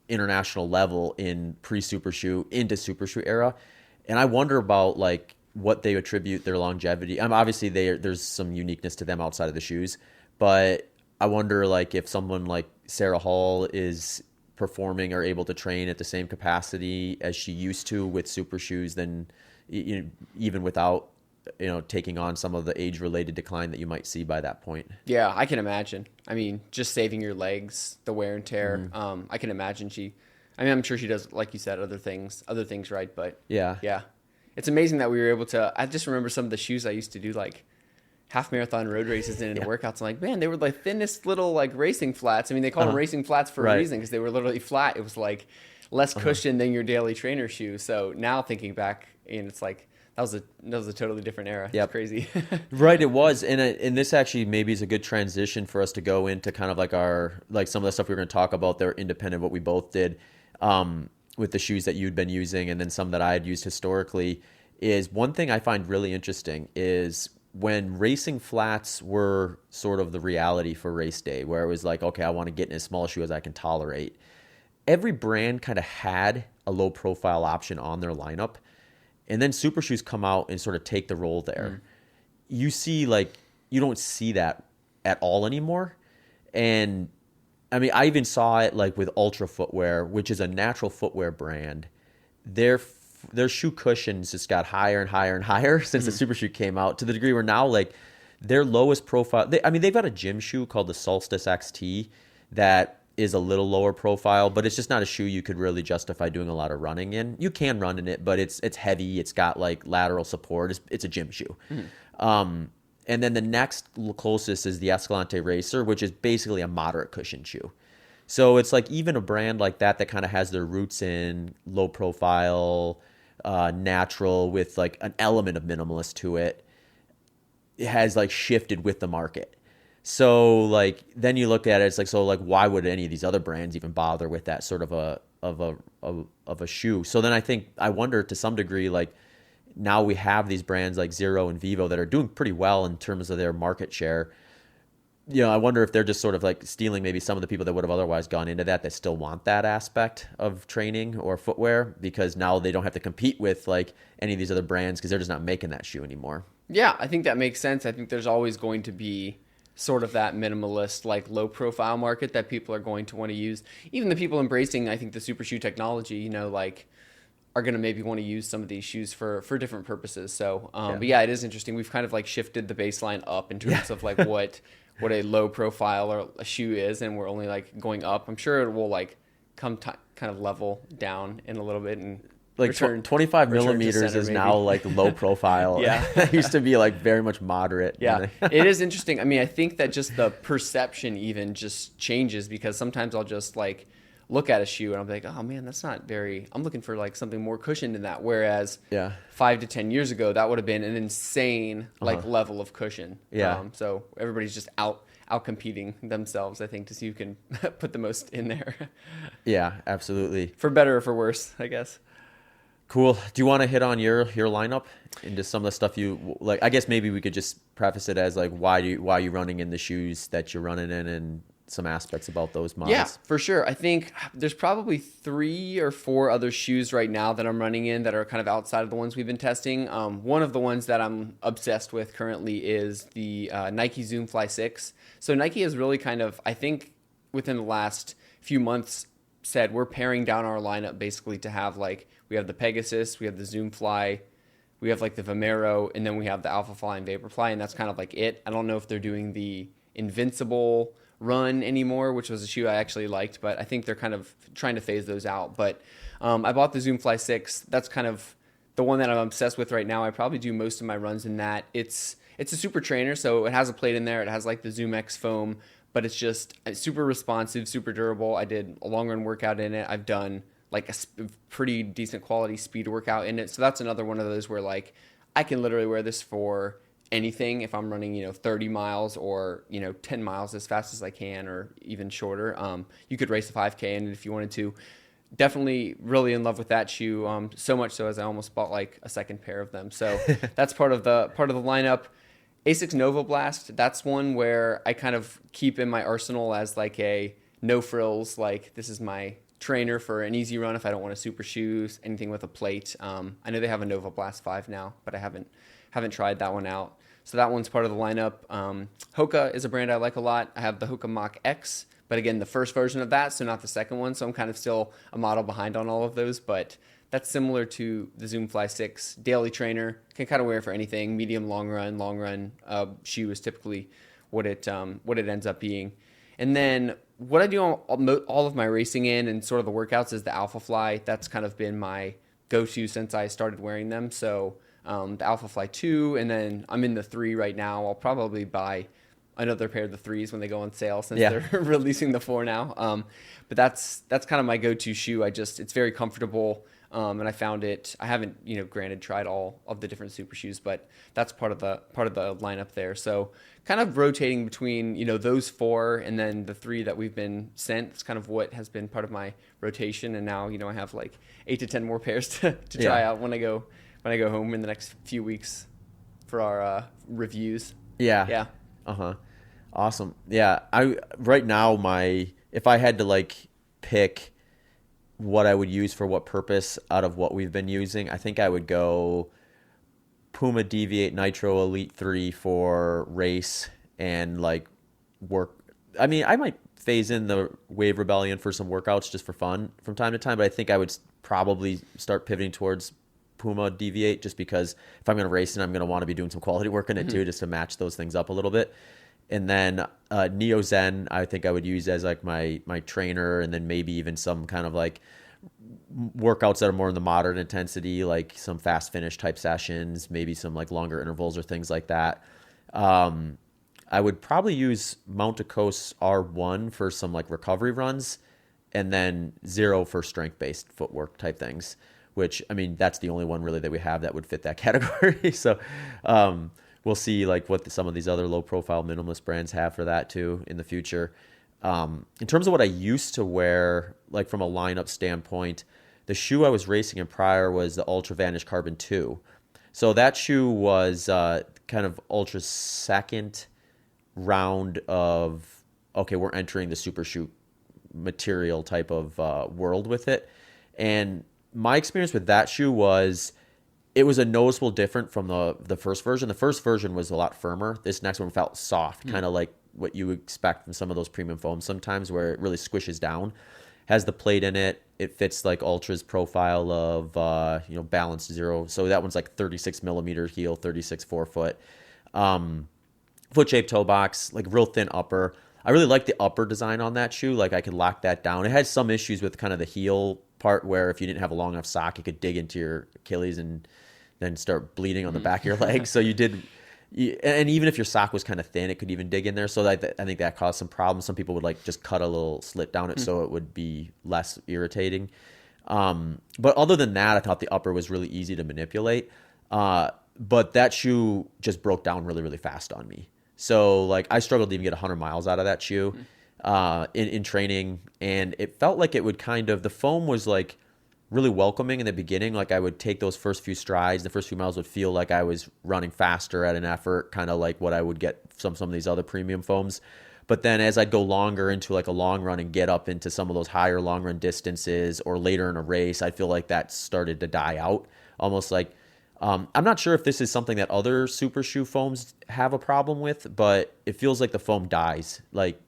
international level in pre-super shoe into super shoe era. And I wonder about like what they attribute their longevity. Obviously there's some uniqueness to them outside of the shoes, but I wonder like if someone like Sarah Hall is performing or able to train at the same capacity as she used to with super shoes, then even without taking on some of the age-related decline that you might see by that point. Yeah, I can imagine. I mean, just saving your legs, the wear and tear. I can imagine I'm sure she does, like you said, other things right. But yeah, it's amazing that we were able to. I just remember some of the shoes I used to do like half marathon road races and into workouts. I'm like, man, they were like thinnest little like racing flats. I mean, they called them racing flats for a reason because they were literally flat. It was like less cushion than your daily trainer shoe. So now thinking back, and it's like that was a totally different era. It's crazy. Right, it was, and this actually maybe is a good transition for us to go into kind of like some of the stuff we were going to talk about. They're independent, what we both did with the shoes that you'd been using, and then some that I had used historically. Is one thing I find really interesting is when racing flats were sort of the reality for race day, where it was like, okay, I want to get in as small a shoe as I can tolerate. Every brand kind of had a low profile option on their lineup. And then super shoes come out and sort of take the role there. You see, like, you don't see that at all anymore. And I mean, I even saw it like with Ultra Footwear, which is a natural footwear brand. Their shoe cushions just got higher and higher and higher since the super shoe came out, to the degree where now like their lowest profile, they've got a gym shoe called the Solstice XT that is a little lower profile, but it's just not a shoe you could really justify doing a lot of running in. You can run in it, but it's heavy. It's got like lateral support. It's a gym shoe. And then the next closest is the Escalante Racer, which is basically a moderate cushion shoe. So it's like even a brand like that kind of has their roots in low profile, natural with like an element of minimalist to it, it has like shifted with the market. So like then you look at it, it's like, so like why would any of these other brands even bother with that sort of a shoe? So then I wonder to some degree, like now we have these brands like Xero and Vivo that are doing pretty well in terms of their market share. I wonder if they're just sort of like stealing maybe some of the people that would have otherwise gone into that still want that aspect of training or footwear, because now they don't have to compete with like any of these other brands because they're just not making that shoe anymore. Yeah, I think that makes sense. I think there's always going to be sort of that minimalist, like low profile market that people are going to want to use. Even the people embracing, I think, the super shoe technology, like are going to maybe want to use some of these shoes for different purposes. So, but yeah, it is interesting. We've kind of like shifted the baseline up in terms of like what a low profile or a shoe is, and we're only like going up. I'm sure it will like kind of level down in a little bit and like 25 millimeters is maybe now like low profile. Yeah. It used to be like very much moderate. Yeah. It is interesting. I mean, I think that just the perception even just changes, because sometimes I'll just like look at a shoe and I'll be like, oh man, that's not very, I'm looking for like something more cushioned than that. Whereas 5 to 10 years ago, that would have been an insane like level of cushion. Yeah. So everybody's just out competing themselves, I think, to see who can put the most in there. Yeah, absolutely. For better or for worse, I guess. Cool. Do you want to hit on your lineup and just some of the stuff you like? I guess maybe we could just preface it as like why are you running in the shoes that you're running in, and some aspects about those models. Yeah, for sure. I think there's probably 3 or 4 other shoes right now that I'm running in that are kind of outside of the ones we've been testing. One of the ones that I'm obsessed with currently is the Nike Zoom Fly 6. So Nike has really kind of, I think within the last few months, said we're paring down our lineup basically to have like, we have the Pegasus, we have the Zoom Fly, we have like the Vomero, and then we have the Alpha Fly and Vaporfly, and that's kind of like it. I don't know if they're doing the Invincible Run anymore, which was a shoe I actually liked, but I think they're kind of trying to phase those out. But I bought the Zoom Fly 6. That's kind of the one that I'm obsessed with right now. I probably do most of my runs in that. It's a super trainer, so it has a plate in there. It has like the Zoom X foam, but it's just super responsive, super durable. I did a long run workout in it. I've done like a pretty decent quality speed workout in it. So that's another one of those where like I can literally wear this for anything if I'm running 30 miles or 10 miles as fast as I can, or even shorter. You could race a 5K in it if you wanted to. Definitely really in love with that shoe, so much so as I almost bought like a second pair of them. So that's part of the lineup. Asics Nova Blast, that's one where I kind of keep in my arsenal as like a no frills, like this is my trainer for an easy run if I don't want a super shoes, anything with a plate. I know they have a Nova Blast 5 now, but I haven't tried that one out. So that one's part of the lineup. Hoka is a brand I like a lot. I have the Hoka Mach X, but again, the first version of that, so not the second one. So I'm kind of still a model behind on all of those, but that's similar to the Zoom Fly 6. Daily trainer, can kind of wear it for anything. Medium, long run shoe is typically what it ends up being. And then what I do all of my racing in and sort of the workouts is the Alpha Fly. That's kind of been my go-to since I started wearing them. So the Alpha Fly 2, and then I'm in the 3 right now. I'll probably buy another pair of the 3s when they go on sale since they're releasing the 4 now. But that's kind of my go-to shoe. It's very comfortable. And I found it. I haven't, granted tried all of the different super shoes, but that's part of the lineup there. So kind of rotating between those 4 and then the 3 that we've been sent. It's kind of what has been part of my rotation. And now I have like 8 to 10 more pairs to try out when I go home in the next few weeks for our reviews. Yeah. Awesome. Yeah. Right now if I had to like pick what I would use for what purpose out of what we've been using, I think I would go Puma Deviate Nitro Elite 3 for race and like work. I mean, I might phase in the Wave Rebellion for some workouts just for fun from time to time, but I think I would probably start pivoting towards Puma Deviate just because if I'm going to race and I'm going to want to be doing some quality work in it too, just to match those things up a little bit. And then Neo Zen, I think I would use as like my trainer, and then maybe even some kind of like workouts that are more in the moderate intensity, like some fast finish type sessions, maybe some like longer intervals or things like that. I would probably use Mount Coast R1 for some like recovery runs, and then Xero for strength-based footwork type things, which, I mean, that's the only one really that we have that would fit that category. So we'll see like what some of these other low-profile minimalist brands have for that too in the future. In terms of what I used to wear, like from a lineup standpoint, the shoe I was racing in prior was the Altra Vanish Carbon II. So that shoe was kind of Ultra's second round of, okay, we're entering the super shoe material type of world with it. And my experience with that shoe was it was a noticeable different from the first version. The first version was a lot firmer. This next one felt soft, kind of like what you expect from some of those premium foams sometimes, where it really squishes down. Has the plate in it. It fits like Ultra's profile of balanced Xero. So that one's like 36 millimeter heel, 36 forefoot. Foot shaped toe box, like real thin upper. I really like the upper design on that shoe. Like I could lock that down. It had some issues with kind of the heel part where if you didn't have a long enough sock, it could dig into your Achilles and then start bleeding on the back of your leg. So and even if your sock was kind of thin, it could even dig in there. So I think that caused some problems. Some people would like just cut a little slit down it so it would be less irritating. But other than that, I thought the upper was really easy to manipulate. But that shoe just broke down really, really fast on me. So like I struggled to even get 100 miles out of that shoe in training. And it felt like it would the foam was like really welcoming in the beginning. Like I would take those first few strides, the first few miles would feel like I was running faster at an effort, kind of like what I would get some of these other premium foams. But then as I'd go longer into like a long run and get up into some of those higher long run distances or later in a race, I feel like that started to die out. Almost like, I'm not sure if this is something that other super shoe foams have a problem with, but it feels like the foam dies like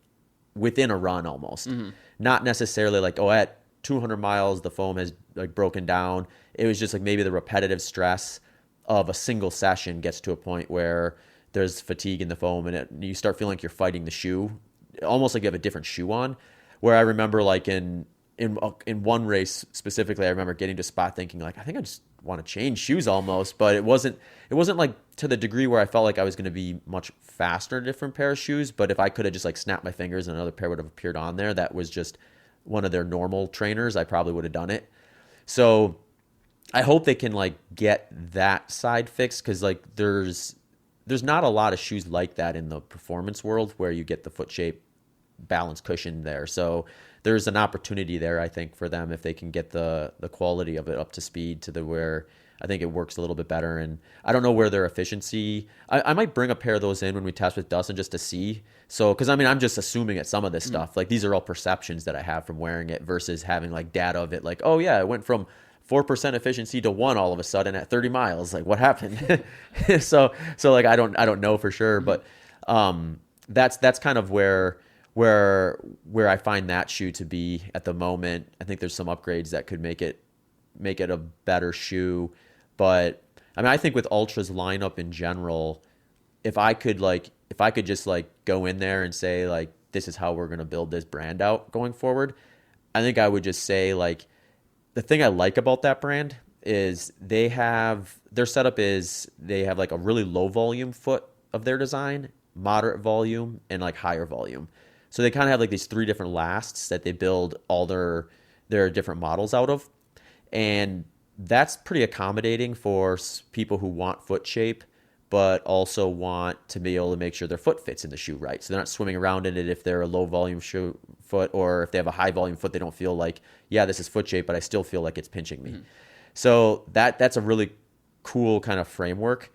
within a run almost. Not necessarily like, at 200 miles, the foam has like broken down. It was just like maybe the repetitive stress of a single session gets to a point where there's fatigue in the foam and you start feeling like you're fighting the shoe, almost like you have a different shoe on. Where I remember like in one race specifically, I remember getting to a spot thinking like, I think I just want to change shoes almost, but it wasn't like to the degree where I felt like I was going to be much faster in a different pair of shoes. But if I could have just like snapped my fingers and another pair would have appeared on there, that was just one of their normal trainers, I probably would have done it. So I hope they can like get that side fixed, because like there's not a lot of shoes like that in the performance world where you get the foot shape balance cushion there. So there's an opportunity there, I think, for them if they can get the quality of it up to speed to where I think it works a little bit better. And I don't know where their efficiency. I might bring a pair of those in when we test with Dustin just to see. So, because I mean, I'm just assuming at some of this stuff, like these are all perceptions that I have from wearing it versus having like data of it. Like, oh yeah, it went from 4% efficiency to 1 all of a sudden at 30 miles. Like, what happened? so like I don't know for sure, but that's kind of where I find that shoe to be at the moment. I think there's some upgrades that could make it a better shoe. But I mean, I think with Ultra's lineup in general, if I could just like go in there and say like, this is how we're going to build this brand out going forward, I think I would just say like, the thing I like about that brand is their setup is they have like a really low volume foot of their design, moderate volume, and like higher volume. So they kind of have like these three different lasts that they build all their different models out of. And that's pretty accommodating for people who want foot shape, but also want to be able to make sure their foot fits in the shoe right. So they're not swimming around in it if they're a low volume shoe foot, or if they have a high volume foot, they don't feel like, yeah, this is foot shape, but I still feel like it's pinching me. So that's a really cool kind of framework.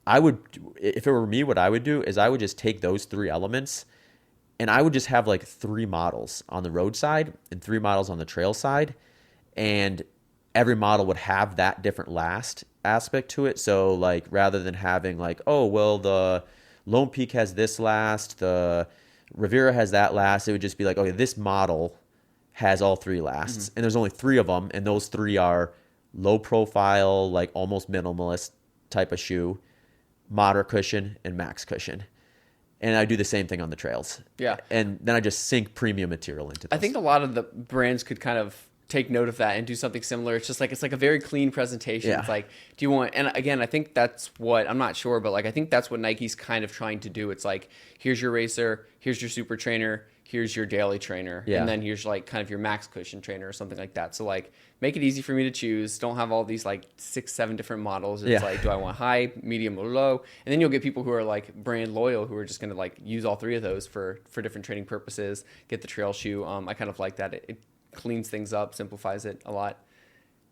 If it were me, what I would do is I would just take those three elements and I would just have like three models on the road side and three models on the trail side. And every model would have that different last aspect to it. So like rather than having like, oh, well, the Lone Peak has this last, the Riviera has that last, it would just be like, okay, this model has all three lasts. And there's only three of them. And those three are low profile, like almost minimalist type of shoe, moderate cushion, and max cushion. And I do the same thing on the trails. Yeah. And then I just sink premium material into those. I think a lot of the brands could kind of take note of that and do something similar. It's like a very clean presentation. Yeah. It's like, do you want, and again, I think that's what, I'm not sure, but like, I think that's what Nike's kind of trying to do. It's like, here's your racer, here's your super trainer, here's your daily trainer. Yeah. And then here's like kind of your max cushion trainer or something like that. So like, make it easy for me to choose. Don't have all these like 6-7 different models. It's like, do I want high, medium, or low? And then you'll get people who are like brand loyal, who are just going to like use all three of those for different training purposes, get the trail shoe. I kind of like that. It cleans things up, simplifies it a lot,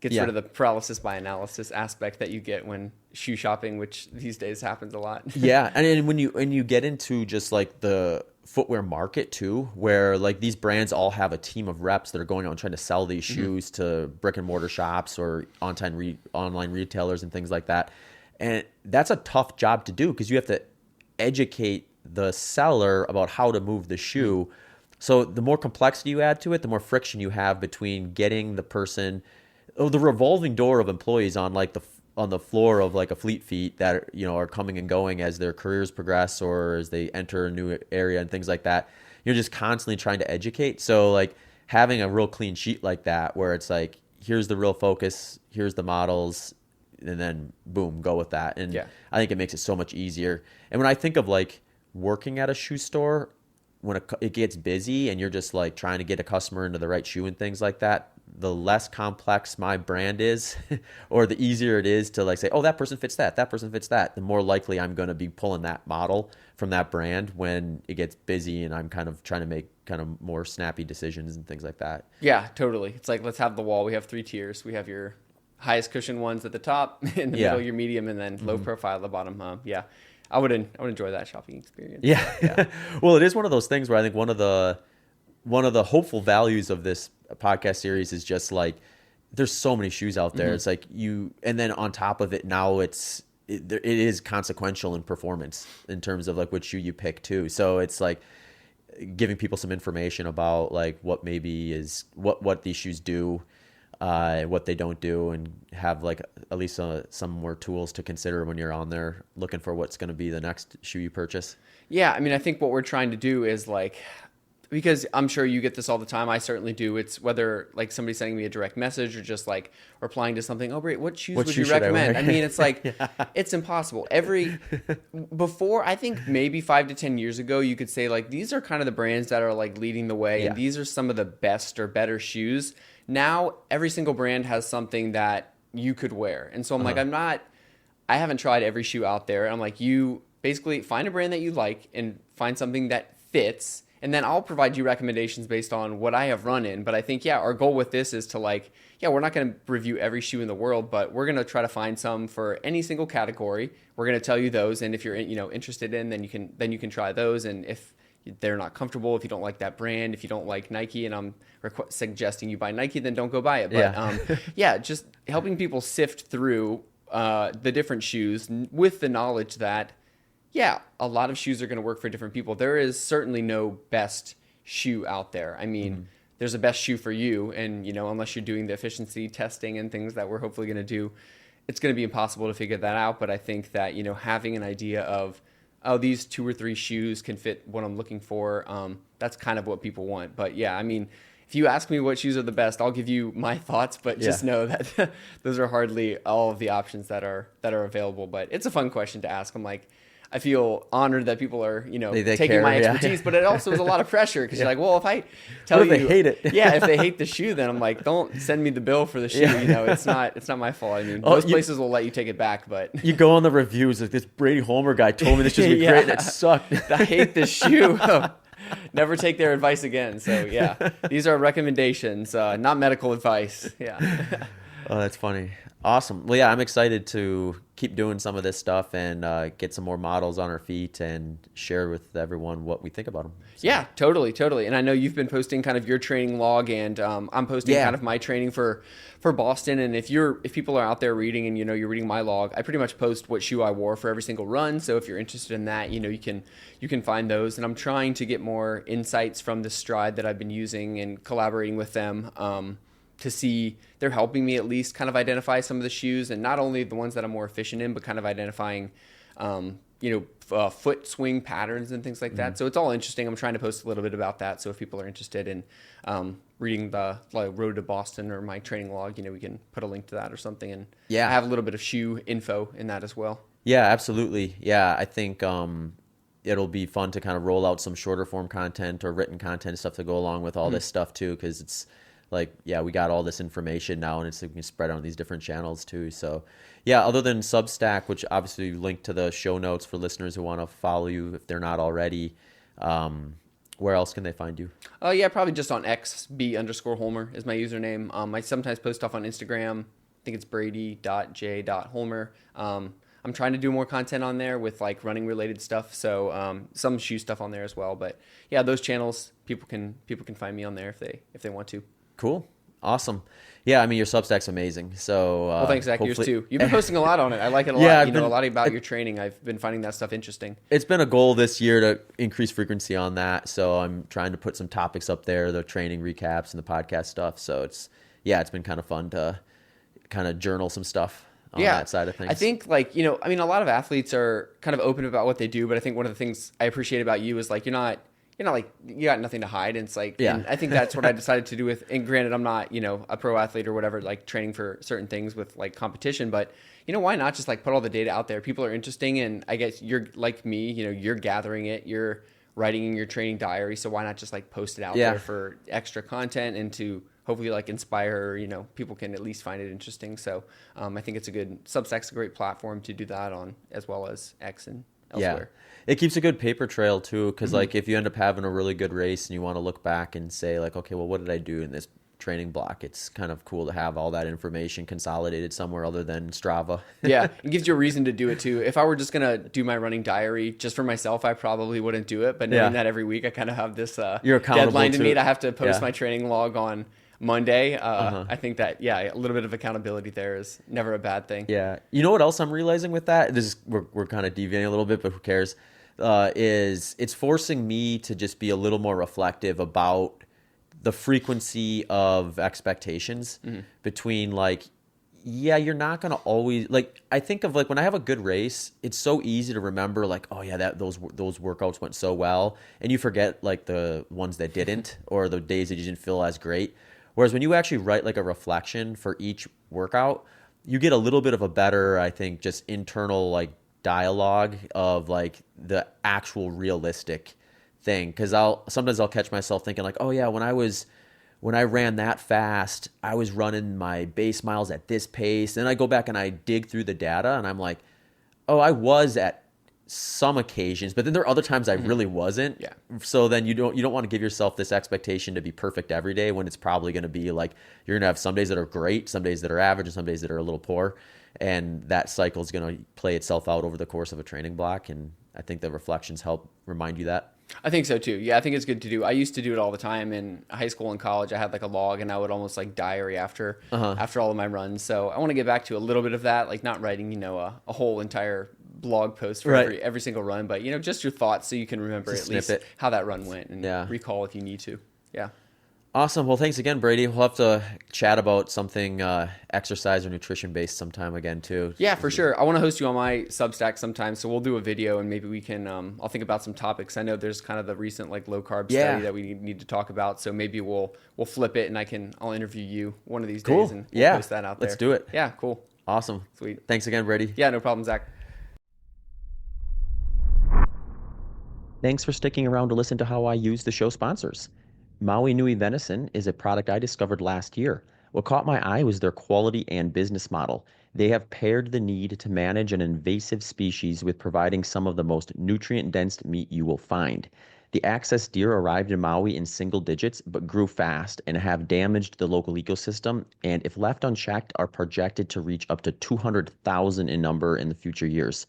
gets rid of the paralysis by analysis aspect that you get when shoe shopping, which these days happens a lot. Yeah, and when you get into just like the footwear market too, where like these brands all have a team of reps that are going out and trying to sell these shoes to brick and mortar shops or online retailers and things like that, and that's a tough job to do because you have to educate the seller about how to move the shoe. So the more complexity you add to it, the more friction you have between getting the person, the revolving door of employees on like on the floor of like a Fleet Feet that are coming and going as their careers progress or as they enter a new area and things like that. You're just constantly trying to educate. So like having a real clean sheet like that, where it's like, here's the real focus, here's the models, and then boom, go with that. And I think it makes it so much easier. And when I think of like working at a shoe store, when it gets busy and you're just like trying to get a customer into the right shoe and things like that, the less complex my brand is or the easier it is to like say, oh, that person fits that person fits that, the more likely I'm going to be pulling that model from that brand when it gets busy and I'm kind of trying to make kind of more snappy decisions and things like that. Yeah, totally. It's like, let's have the wall. We have 3 tiers. We have your highest cushion ones at the top, in the middle, your medium, and then low profile at the bottom. I would enjoy that shopping experience. Yeah. Well, it is one of those things where I think one of the hopeful values of this podcast series is just like, there's so many shoes out there. It's like and then on top of it, now it is consequential in performance in terms of like which shoe you pick too. So it's like giving people some information about like what maybe is what these shoes do, what they don't do, and have like at least some more tools to consider when you're on there looking for what's going to be the next shoe you purchase. Yeah, I mean, I think what we're trying to do is like, because I'm sure you get this all the time, I certainly do. It's whether like somebody sending me a direct message or just like replying to something, oh, Brady, what shoes would you recommend? I mean, it's like, it's impossible. Before, I think maybe 5 to 10 years ago, you could say like, these are kind of the brands that are like leading the way, and these are some of the best or better shoes. Now, every single brand has something that you could wear. And so I'm like, I haven't tried every shoe out there. I'm like, you basically find a brand that you like and find something that fits. And then I'll provide you recommendations based on what I have run in. But I think, our goal with this is to like, we're not going to review every shoe in the world, but we're going to try to find some for any single category. We're going to tell you those. And if you're, interested in, then you can try those. And if they're not comfortable, if you don't like that brand, if you don't like Nike and I'm suggesting you buy Nike, then don't go buy it. But just helping people sift through the different shoes with the knowledge that, a lot of shoes are going to work for different people. There is certainly no best shoe out there. I mean, there's a best shoe for you. And, unless you're doing the efficiency testing and things that we're hopefully going to do, it's going to be impossible to figure that out. But I think that, having an idea of, oh, these 2 or 3 shoes can fit what I'm looking for, that's kind of what people want. But I mean, if you ask me what shoes are the best, I'll give you my thoughts, but just know that those are hardly all of the options that are available. But it's a fun question to ask. I'm like, I feel honored that people are, they taking care, my expertise, but it also is a lot of pressure because you're like, well, if I tell what you, if they hate it? if they hate the shoe, then I'm like, don't send me the bill for the shoe. It's not my fault. I mean, most places will let you take it back, but you go on the reviews like, this Brady Holmer guy told me this should be great and it sucked. I hate this shoe. Never take their advice again. So these are recommendations, not medical advice. Oh, that's funny. Awesome. Well, I'm excited to keep doing some of this stuff and get some more models on our feet and share with everyone what we think about them. So. Yeah, totally. And I know you've been posting kind of your training log, and I'm posting kind of my training for Boston. And if people are out there reading and you're reading my log, I pretty much post what shoe I wore for every single run. So if you're interested in that, you can find those. And I'm trying to get more insights from the Stride that I've been using and collaborating with them. To see, they're helping me at least kind of identify some of the shoes, and not only the ones that I'm more efficient in, but kind of identifying, foot swing patterns and things like that. So it's all interesting. I'm trying to post a little bit about that. So if people are interested in reading the Road to Boston or my training log, we can put a link to that or something. And I have a little bit of shoe info in that as well. Yeah, absolutely. Yeah, I think it'll be fun to kind of roll out some shorter form content or written content and stuff to go along with all this stuff too, because it's like, we got all this information now and we can spread on these different channels too. So other than Substack, which obviously you link to the show notes for listeners who want to follow you if they're not already, where else can they find you? Probably just on X, B_Holmer is my username. I sometimes post stuff on Instagram. I think it's Brady.J.Holmer. I'm trying to do more content on there with like running related stuff. So some shoe stuff on there as well. But those channels, people can find me on there if they want to. Cool. Awesome. Yeah, I mean, your Substack's amazing. So, well, thanks, Zach. Yours too. You've been posting a lot on it. I like it a lot. A lot about your training. I've been finding that stuff interesting. It's been a goal this year to increase frequency on that. So I'm trying to put some topics up there, the training recaps and the podcast stuff. So it's been kind of fun to kind of journal some stuff on that side of things. I think a lot of athletes are kind of open about what they do, but I think one of the things I appreciate about you is like, you're not like, you got nothing to hide. And it's like, and I think that's what I decided to do with, and granted, I'm not, a pro athlete or whatever, like training for certain things with like competition, but why not just like put all the data out there? People are interesting. And I guess you're like me, you're gathering it, you're writing in your training diary. So why not just like post it out there for extra content and to hopefully like inspire, people can at least find it interesting. So I think it's Substack's a great platform to do that on, as well as X and elsewhere. It keeps a good paper trail too, because like if you end up having a really good race and you want to look back and say like, okay, well, what did I do in this training block? It's kind of cool to have all that information consolidated somewhere other than Strava. It gives you a reason to do it too. If I were just gonna do my running diary just for myself, I probably wouldn't do it. But knowing that every week, I kind of have this deadline to meet. I have to post my training log on Monday. I think that a little bit of accountability there is never a bad thing. You know what else I'm realizing with that? We're kind of deviating a little bit, but who cares? Is it's forcing me to just be a little more reflective about the frequency of expectations between like, you're not going to always like, I think of like when I have a good race, it's so easy to remember like, those workouts went so well. And you forget like the ones that didn't, or the days that you didn't feel as great. Whereas when you actually write like a reflection for each workout, you get a little bit of a better, I think, just internal like dialogue of like the actual realistic thing. Because sometimes I'll catch myself thinking like, when I ran that fast, I was running my base miles at this pace. And I go back and I dig through the data and I'm like, I was at some occasions, but then there are other times I really wasn't. So then you don't want to give yourself this expectation to be perfect every day, when it's probably going to be like, you're going to have some days that are great, some days that are average, and some days that are a little poor. And that cycle is going to play itself out over the course of a training block. And I think the reflections help remind you that. I think so too. I think it's good to do. I used to do it all the time in high school and college. I had like a log, and I would almost like diary after all of my runs. So I want to get back to a little bit of that, like not writing, a whole entire blog post for every single run, but just your thoughts, so you can remember at least how that run went and recall if you need to. Awesome. Well, thanks again, Brady. We'll have to chat about something exercise or nutrition based sometime again too. Yeah, for sure. I want to host you on my Substack sometime, so we'll do a video and maybe we can. I'll think about some topics. I know there's kind of the recent like low carb Yeah. study that we need to talk about, so maybe we'll flip it and I'll interview you one of these Cool. days and we'll Yeah. post that out there. Let's do it. Yeah, cool, Awesome. sweet. Thanks again, Brady. Yeah, no problem, Zach. Thanks for sticking around to listen to how I use the show sponsors. Maui Nui Venison is a product I discovered last year. What caught my eye was their quality and business model. They have paired the need to manage an invasive species with providing some of the most nutrient-dense meat you will find. The access deer arrived in Maui in single digits but grew fast and have damaged the local ecosystem, and if left unchecked, are projected to reach up to 200,000 in number in the future years.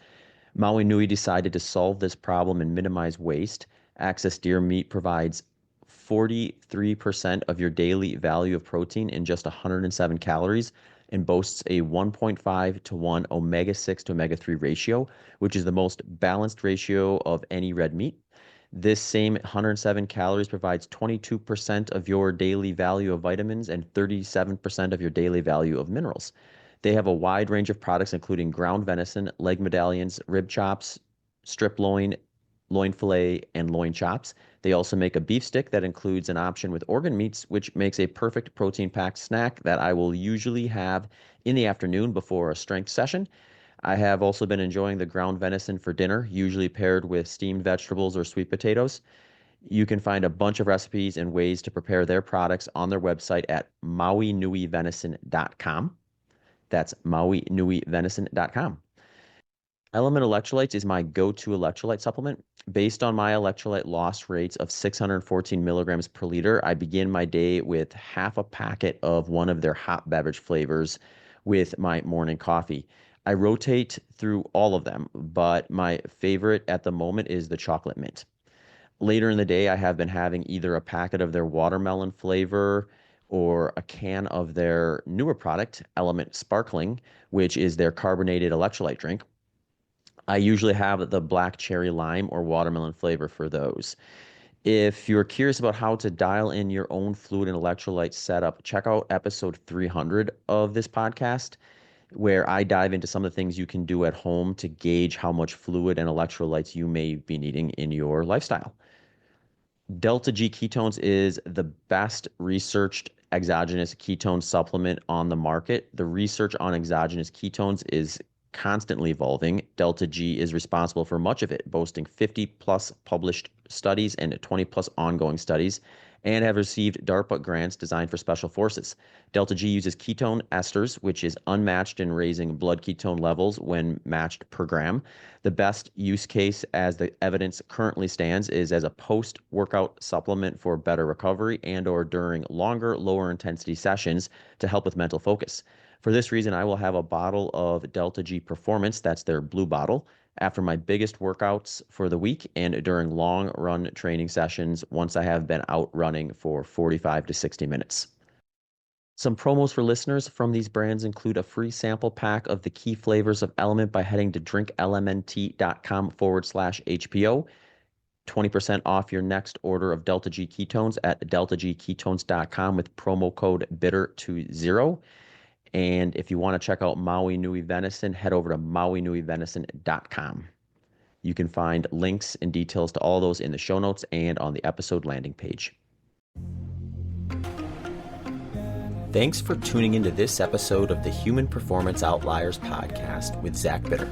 Maui Nui decided to solve this problem and minimize waste. Access deer meat provides 43% of your daily value of protein in just 107 calories and boasts a 1.5 to 1 omega 6 to omega 3 ratio, which is the most balanced ratio of any red meat. This same 107 calories provides 22% of your daily value of vitamins and 37% of your daily value of minerals. They have a wide range of products, including ground venison, leg medallions, rib chops, strip loin, loin fillet, and loin chops. They also make a beef stick that includes an option with organ meats, which makes a perfect protein-packed snack that I will usually have in the afternoon before a strength session. I have also been enjoying the ground venison for dinner, usually paired with steamed vegetables or sweet potatoes. You can find a bunch of recipes and ways to prepare their products on their website at mauinuivenison.com. That's mauinuivenison.com. Element Electrolytes is my go-to electrolyte supplement. Based on my electrolyte loss rates of 614 milligrams per liter, I begin my day with half a packet of one of their hot beverage flavors with my morning coffee. I rotate through all of them, but my favorite at the moment is the chocolate mint. Later in the day, I have been having either a packet of their watermelon flavor or a can of their newer product, Element Sparkling, which is their carbonated electrolyte drink. I usually have the black cherry lime or watermelon flavor for those. If you're curious about how to dial in your own fluid and electrolyte setup, check out episode 300 of this podcast, where I dive into some of the things you can do at home to gauge how much fluid and electrolytes you may be needing in your lifestyle. Delta G ketones is the best researched exogenous ketone supplement on the market. The research on exogenous ketones is constantly evolving. Delta G is responsible for much of it, boasting 50 plus published studies and 20 plus ongoing studies, and have received DARPA grants designed for special forces. Delta G uses ketone esters, which is unmatched in raising blood ketone levels when matched per gram. The best use case, as the evidence currently stands, is as a post-workout supplement for better recovery and or during longer, lower intensity sessions to help with mental focus. For this reason, I will have a bottle of Delta G Performance, that's their blue bottle, after my biggest workouts for the week and during long run training sessions once I have been out running for 45 to 60 minutes. Some promos for listeners from these brands include a free sample pack of the key flavors of Element by heading to drinklmnt.com/HPO. 20% off your next order of Delta G ketones at deltagketones.com with promo code BITTER20. And if you want to check out Maui Nui Venison, head over to mauinuivenison.com. You can find links and details to all those in the show notes and on the episode landing page. Thanks for tuning into this episode of the Human Performance Outliers podcast with Zach Bitter.